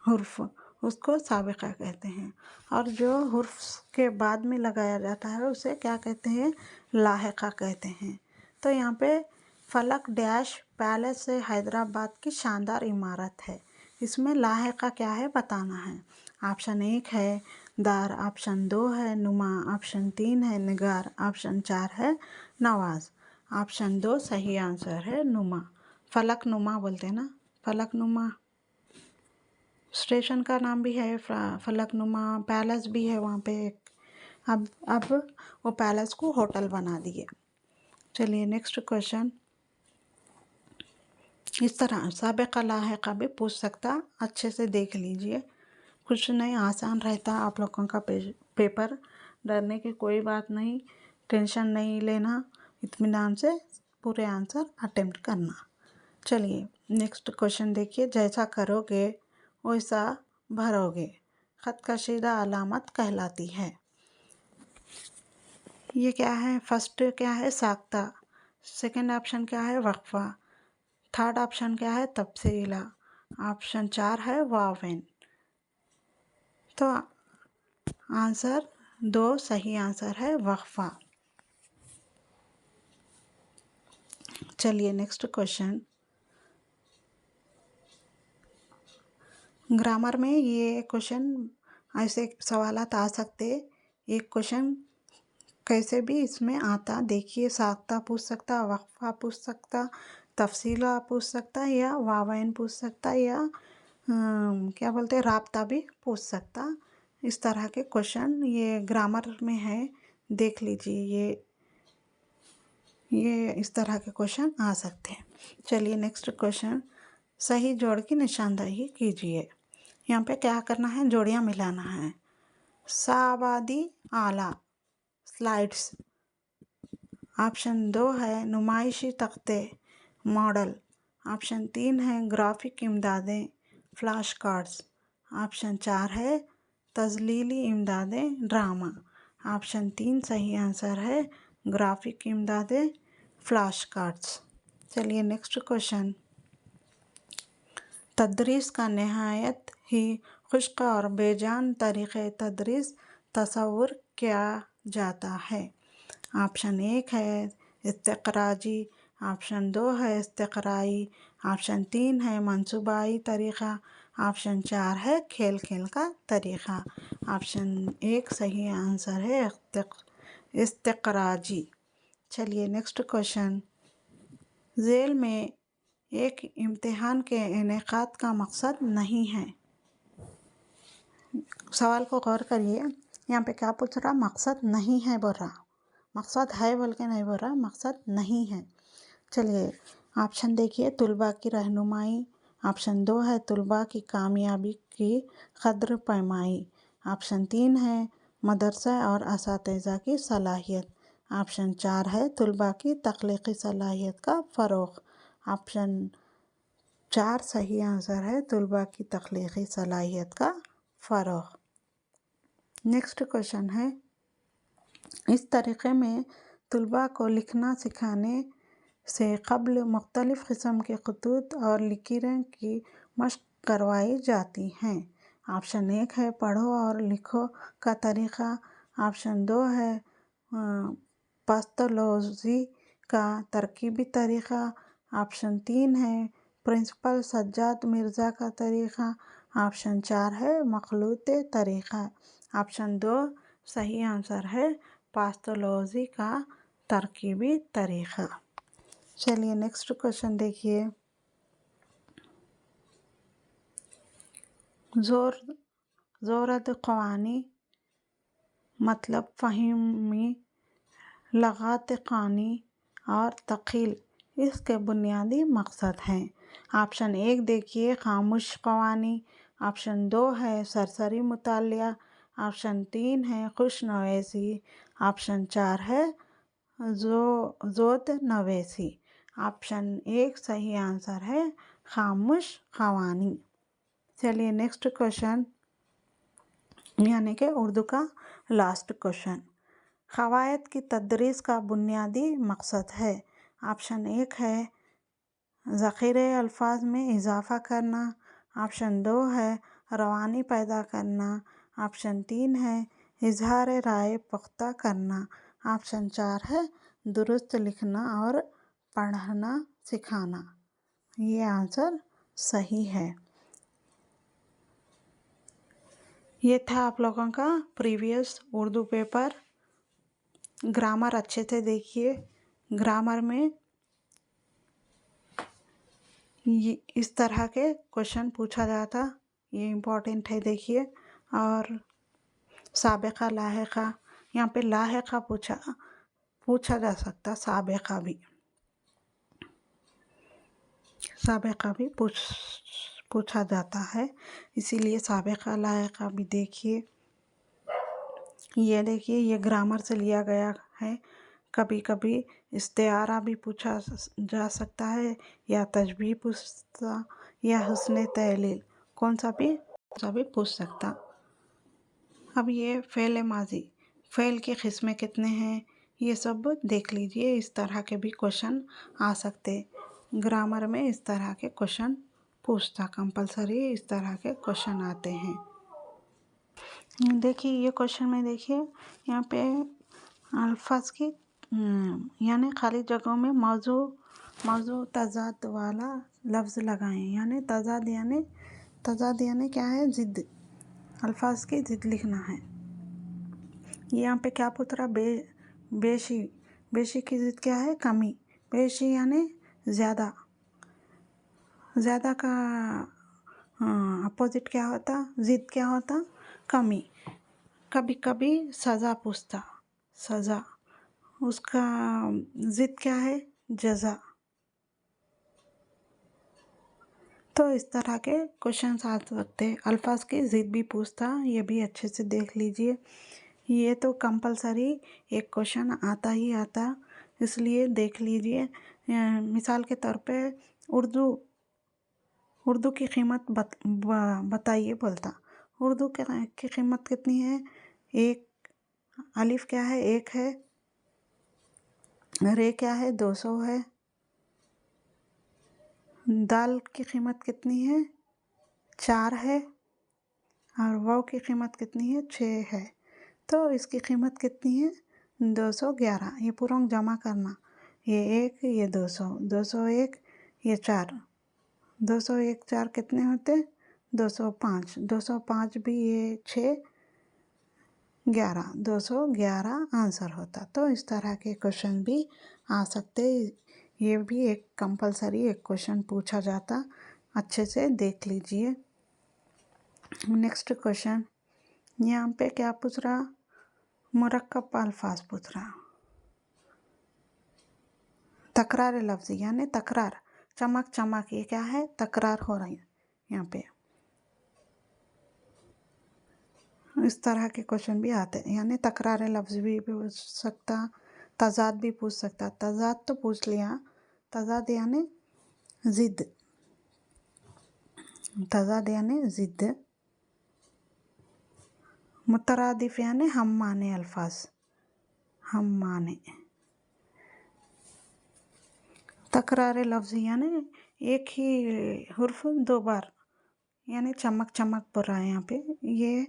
हुर्फ, उसको साबिक़ा कहते हैं, और जो हुर्फ के बाद में लगाया जाता है उसे क्या कहते हैं, लाहिका कहते हैं। तो यहाँ पे फलक डैश पैलेस से हैदराबाद की शानदार इमारत है, इसमें लाहिका क्या है बताना है। ऑप्शन 1 है दार, ऑप्शन 2 है नुमा, ऑप्शन 3 है निगार, ऑप्शन 4 है नवाज। ऑप्शन 2 सही आंसर है, नुमा। फलक नुमा बोलते हैं ना, फलक नुमा स्टेशन का नाम भी है, फलक नुमा पैलेस भी है वहाँ पे। अब वो पैलेस को होटल बना दिए। चलिए नेक्स्ट क्वेश्चन, इस तरह साबिक़ा लाहिका भी पूछ सकता, अच्छे से देख लीजिए, कुछ नहीं, आसान रहता आप लोगों का पेपर। डरने की कोई बात नहीं, टेंशन नहीं लेना, इत्मीनान से पूरे आंसर अटेम्प्ट करना। चलिए नेक्स्ट क्वेश्चन देखिए, जैसा करोगे वैसा भरोगे ख़त कशीदा अलामत कहलाती है। ये क्या है, फर्स्ट क्या है, साख्ता, सेकंड ऑप्शन क्या है, वक्फा, थर्ड ऑप्शन क्या है, तफसीला, ऑप्शन 4 है वावेन। तो आंसर 2 सही आंसर है, वक्फा। चलिए नेक्स्ट क्वेश्चन, ग्रामर में ये क्वेश्चन ऐसे सवालात आ सकते। एक क्वेश्चन कैसे भी इसमें आता। देखिए, साख्ता पूछ सकता, वक्फा पूछ सकता, तफसीला पूछ सकता, या वावैन पूछ सकता, या क्या बोलते हैं, राब्ता भी पूछ सकता। इस तरह के क्वेश्चन ये ग्रामर में है, देख लीजिए। ये इस तरह के क्वेश्चन आ सकते हैं। चलिए नेक्स्ट क्वेश्चन, सही जोड़ की निशानदेही कीजिए। यहाँ पे क्या करना है, जोड़ियाँ मिलाना है। साबादी आला स्लाइड्स। ऑप्शन 2 है नुमाइशी तख्ते मॉडल। ऑप्शन 3 है ग्राफिक इमदादें फ्लैश कार्ड्स। ऑप्शन 4 है तजलीली इमदादें ड्रामा। ऑप्शन 3 सही आंसर है ग्राफिक इमदादें फ्लैश कार्ड्स। चलिए नेक्स्ट क्वेश्चन, तदरीस का नहायत ही खुश्क और बेजान तरीक़े तदरीस तस्वुर किया जाता है। ऑप्शन 1 है इस्तिक़राजी, ऑप्शन 2 है इस्तिक़राई, ऑप्शन 3 है मंसूबाई तरीक़ा, ऑप्शन 4 है खेल खेल का तरीक़ा। ऑप्शन 1 सही आंसर है इस्तिक़राजी। चलिए नेक्स्ट क्वेश्चन, झेल में एक इम्तिहान के इनेकाद का मकसद नहीं है। सवाल को गौर करिए, यहाँ पे क्या पूछ रहा, मकसद नहीं है बोल रहा। मकसद है बोल के नहीं बोल रहा, मकसद नहीं है। चलिए ऑप्शन देखिए, तुलबा की रहनुमाई। ऑप्शन 2 है तुलबा की कामयाबी की कद्र पैमाई। ऑप्शन 3 है मदरसा और असातिज़ा की सलाहियत। ऑप्शन 4 है तुलबा की तख्लीकी सलाहियत का फ़रोग़। ऑप्शन 4 सही आंसर है तुलबा की तख्लीकी सलाहियत का फ़रोग़। नेक्स्ट क्वेश्चन है, इस तरीक़े में तुलबा को लिखना सिखाने से क़ब्ल मुख्तलिफ़ क़िस्म के ख़ुतूत और लकीरें की मशक़ करवाई जाती हैं। ऑप्शन 1 है पढ़ो और लिखो का तरीक़ा। ऑप्शन 2 है पास्तोलॉजी का तरकीबी तरीक़ा। ऑप्शन 3 है प्रिंसिपल सज्जाद मिर्ज़ा का तरीक़ा। ऑप्शन 4 है मखलूत तरीक़ा। ऑप्शन 2 सही आंसर है पास्तोलॉजी का तरकीबी तरीक़ा। चलिए नेक्स्ट क्वेश्चन देखिए, ज़ोरद क़वानी मतलब फ़हीमी, लगात क़ानी और तक़ील इसके बुनियादी मकसद हैं। ऑप्शन 1 देखिए खामोश क़वानी। ऑप्शन 2 है सरसरी मुतालिया। ऑप्शन 3 है खुश नवेसी। ऑप्शन 4 है जोद नवेसी। ऑप्शन 1 सही आंसर है खामोश क़वानी। चलिए नेक्स्ट क्वेश्चन, यानी कि उर्दू का लास्ट क्वेश्चन, क़वायद की तदरीस का बुनियादी मकसद है। ऑप्शन 1 है ज़ख़ीरे अल्फाज में इजाफ़ा करना। ऑप्शन 2 है रवानी पैदा करना। ऑप्शन 3 है इजहार राय पुख्ता करना। ऑप्शन 4 है दुरुस्त लिखना और पढ़ना सिखाना। ये आंसर सही है। ये था आप लोगों का प्रीवियस उर्दू पेपर। ग्रामर अच्छे से देखिए, ग्रामर में ये इस तरह के क्वेश्चन पूछा जाता, ये इम्पोर्टेंट है देखिए। और साबिक़ा लाहिक़ा, यहाँ पे लाहिक़ा पूछा जा सकता, साबिक़ा भी पूछा जाता है, इसीलिए साबिक़ा लाहिक़ा भी देखिए। ये देखिए, ये ग्रामर से लिया गया है। कभी कभी इस्तिआरा भी पूछा जा सकता है, या तशबीह पूछता, या हुस्न तहलील, कौन सा भी पूछ सकता। अब ये फ़ेल माज़ी, फ़ेल की क़िस्में कितने हैं, ये सब देख लीजिए। इस तरह के भी क्वेश्चन आ सकते, ग्रामर में इस तरह के क्वेश्चन पूछता, कंपलसरी इस तरह के क्वेश्चन आते हैं। देखिए ये क्वेश्चन में देखिए, यहाँ पे अल्फाज की यानी खाली जगहों में मौजू तज़ाद वाला लफ्ज़ लगाएं। यानी तज़ाद यानी क्या है, ज़िद, अल्फाज की ज़िद लिखना है। यहाँ पे क्या पूछ रहा, बेशी, बेशी की ज़िद क्या है? कमी। बेशी यानी ज़्यादा, ज़्यादा का अपोजिट क्या होता? ज़िद क्या होता? कमी। कभी कभी सज़ा पूछता, सज़ा, उसका ज़िद क्या है? जज़ा। तो इस तरह के क्वेश्चंस आ सकते हैं। अल्फाज की ज़िद भी पूछता, ये भी अच्छे से देख लीजिए। ये तो कंपलसरी एक क्वेश्चन आता ही आता, इसलिए देख लीजिए। मिसाल के तौर पे उर्दू की कीमत बताइए बोलता। उर्दू की कीमत कितनी है? एक। अलिफ क्या है? एक है। रे क्या है? 200 है। दाल की कीमत कितनी है? 4 है। और वाव की कीमत कितनी है? 6 है। तो इसकी कीमत कितनी है? 211। ये पूरा जमा करना, ये 1, ये 200, 201, ये 4, 201 4 कितने होते? 205, 205 भी ये 6, 11, 211 आंसर होता। तो इस तरह के क्वेश्चन भी आ सकते। ये भी एक कंपलसरी एक क्वेश्चन पूछा जाता, अच्छे से देख लीजिए। नेक्स्ट क्वेश्चन यहाँ पे क्या पूछ रहा? मुरक्कब अल्फाज पूछ रहा। तकरार लफ्ज़ यानी तकरार, चमक चमक, ये क्या है? तकरार हो रही है यहाँ पे। इस तरह के क्वेश्चन भी आते हैं, यानी तकरार लफ्ज़ भी पूछ सकता, तज़ाद भी पूछ सकता। तज़ाद तो पूछ लिया, तज़ाद यानी ज़िद, तज़ाद यानी ज़िद। मुतरादिफ यानी हम माने अल्फाज, हम माने। तकरार लफ्ज़ यानी एक ही हुर्फ 2 बार, यानी चमक चमक बोल रहा है यहाँ पे। ये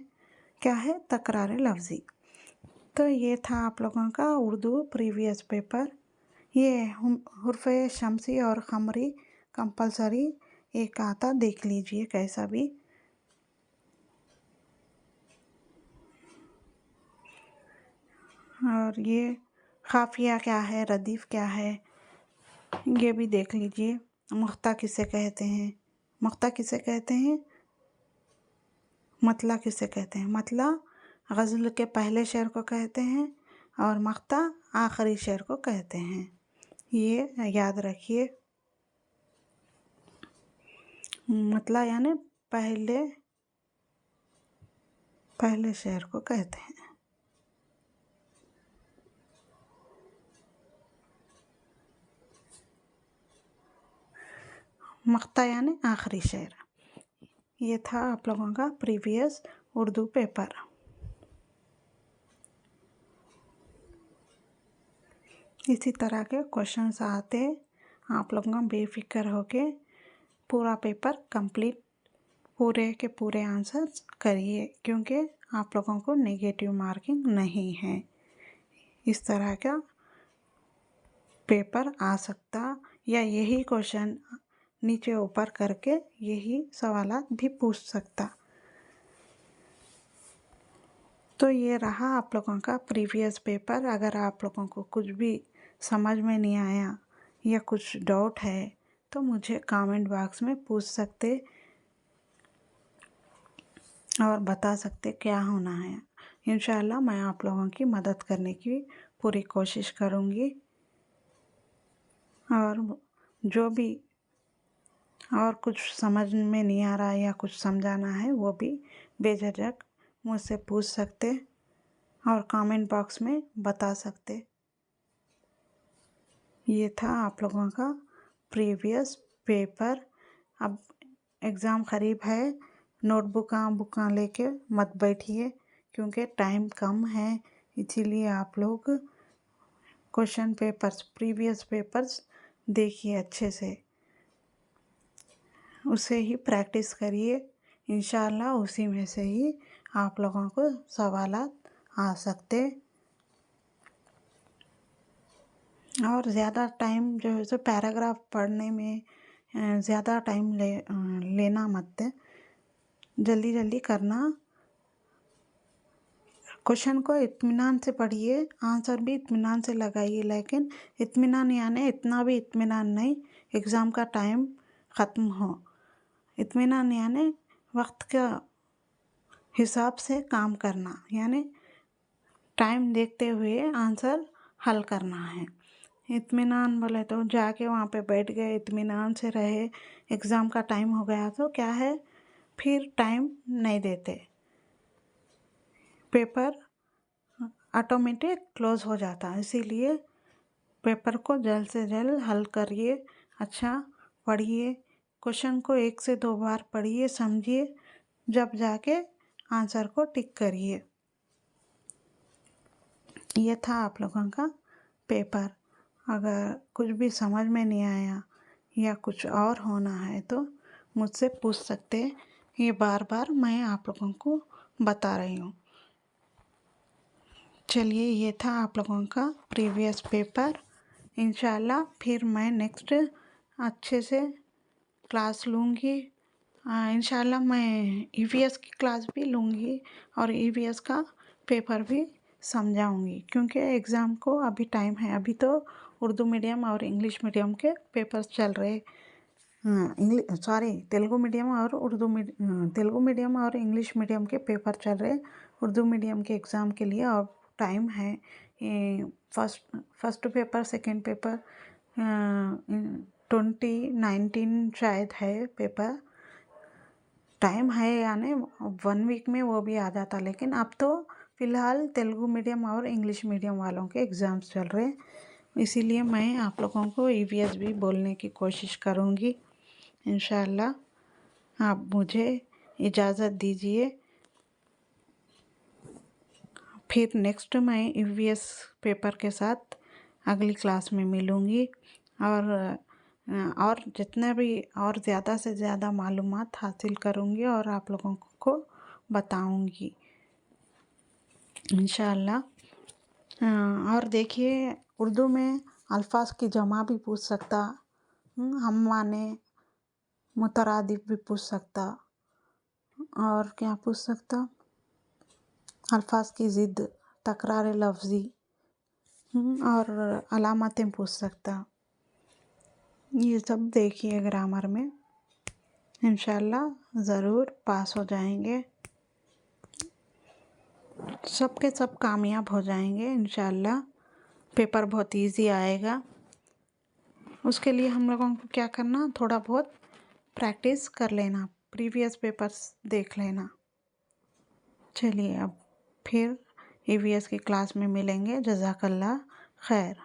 क्या है? तकरार लफ्ज़ी। तो ये था आप लोगों का उर्दू प्रीवियस पेपर। ये हुर्फ शमसी और खमरी कंपलसरी एक आता, देख लीजिए कैसा भी। और ये खाफिया क्या है, रदीफ़ क्या है, ये भी देख लीजिए। मुख्ता किसे कहते हैं? मुख्ता किसे कहते हैं? मतला किसे कहते हैं? मतला गज़ल के पहले शेर को कहते हैं और मख्ता आखिरी शेर को कहते हैं, ये याद रखिए। मतला यानी पहले शेर को कहते हैं। मख्ता यानी आखिरी शेर। ये था आप लोगों का प्रीवियस उर्दू पेपर। इसी तरह के क्वेश्चंस आते, आप लोगों बेफिक्र होके पूरा पेपर कंप्लीट, पूरे के पूरे आंसर्स करिए, क्योंकि आप लोगों को नेगेटिव मार्किंग नहीं है। इस तरह का पेपर आ सकता, या यही क्वेश्चन नीचे ऊपर करके यही सवाल भी पूछ सकता। तो ये रहा आप लोगों का प्रीवियस पेपर। अगर आप लोगों को कुछ भी समझ में नहीं आया या कुछ डाउट है तो मुझे कमेंट बॉक्स में पूछ सकते और बता सकते क्या होना है। इंशाल्लाह मैं आप लोगों की मदद करने की पूरी कोशिश करूँगी। और जो भी और कुछ समझ में नहीं आ रहा या कुछ समझाना है वो भी बेझिझक मुझसे पूछ सकते और कमेंट बॉक्स में बता सकते। ये था आप लोगों का प्रीवियस पेपर। अब एग्ज़ाम करीब है, बुकां लेके मत बैठिए, क्योंकि टाइम कम है। इसीलिए आप लोग क्वेश्चन पेपर्स, प्रीवियस पेपर्स देखिए अच्छे से, उसे ही प्रैक्टिस करिए। इंशाल्लाह उसी में से ही आप लोगों को सवालात आ सकते। और ज़्यादा टाइम जो है सो पैराग्राफ पढ़ने में ज़्यादा टाइम लेना मत, जल्दी जल्दी करना। क्वेश्चन को इत्मीनान से पढ़िए, आंसर भी इत्मीनान से लगाइए, लेकिन इत्मीनान यानी इतना भी इत्मीनान नहीं एग्ज़ाम का टाइम ख़त्म हो। इत्मीनान यानी वक्त का हिसाब से काम करना, यानी टाइम देखते हुए आंसर हल करना है। इत्मीनान बोले तो जाके वहाँ पे बैठ गए, इत्मीनान से रहे, एग्ज़ाम का टाइम हो गया तो क्या है, फिर टाइम नहीं देते, पेपर ऑटोमेटिक क्लोज़ हो जाता है। इसीलिए पेपर को जल्द से जल्द हल करिए, अच्छा पढ़िए, क्वेश्चन को 1 से 2 बार पढ़िए, समझिए, जब जाके आंसर को टिक करिए। ये था आप लोगों का पेपर। अगर कुछ भी समझ में नहीं आया या कुछ और होना है तो मुझसे पूछ सकते हैं। ये बार बार मैं आप लोगों को बता रही हूँ। चलिए, ये था आप लोगों का प्रीवियस पेपर। इंशाल्लाह फिर मैं नेक्स्ट अच्छे से क्लास लूँगी। इंशाल्लाह मैं ईवीएस की क्लास भी लूँगी और ईवीएस का पेपर भी समझाऊँगी, क्योंकि एग्ज़ाम को अभी टाइम है। अभी तो उर्दू मीडियम और इंग्लिश मीडियम के पेपर्स चल रहे, तेलुगु मीडियम और इंग्लिश मीडियम के पेपर चल रहे। उर्दू मीडियम के एग्ज़ाम के लिए और टाइम है। फर्स्ट पेपर, सेकंड पेपर 2019 शायद है पेपर। टाइम है, यानी 1 वीक में वो भी आ जाता, लेकिन अब तो फ़िलहाल तेलुगु मीडियम और इंग्लिश मीडियम वालों के एग्ज़ाम्स चल रहे, इसीलिए मैं आप लोगों को ईवीएस भी बोलने की कोशिश करूँगी। इंशाल्लाह आप मुझे इजाज़त दीजिए, फिर नेक्स्ट मैं ईवीएस पेपर के साथ अगली क्लास में मिलूँगी और जितने भी और ज़्यादा से ज़्यादा मालूमात हासिल करूँगी और आप लोगों को बताऊँगी इंशाल्लाह। और देखिए, उर्दू में अल्फाज की जमा भी पूछ सकता, हम माने मुतरादिफ भी पूछ सकता, और क्या पूछ सकता, अल्फाज की ज़िद, तकरार लफ्ज़ी और अलामतें पूछ सकता। ये सब देखिए ग्रामर में, इंशाल्लाह ज़रूर पास हो जाएंगे, सब के सब कामयाब हो जाएंगे इंशाल्लाह। पेपर बहुत इजी आएगा। उसके लिए हम लोगों को क्या करना, थोड़ा बहुत प्रैक्टिस कर लेना, प्रीवियस पेपर्स देख लेना। चलिए, अब फिर ईवीएस की क्लास में मिलेंगे। जज़ाकल्लाह खैर।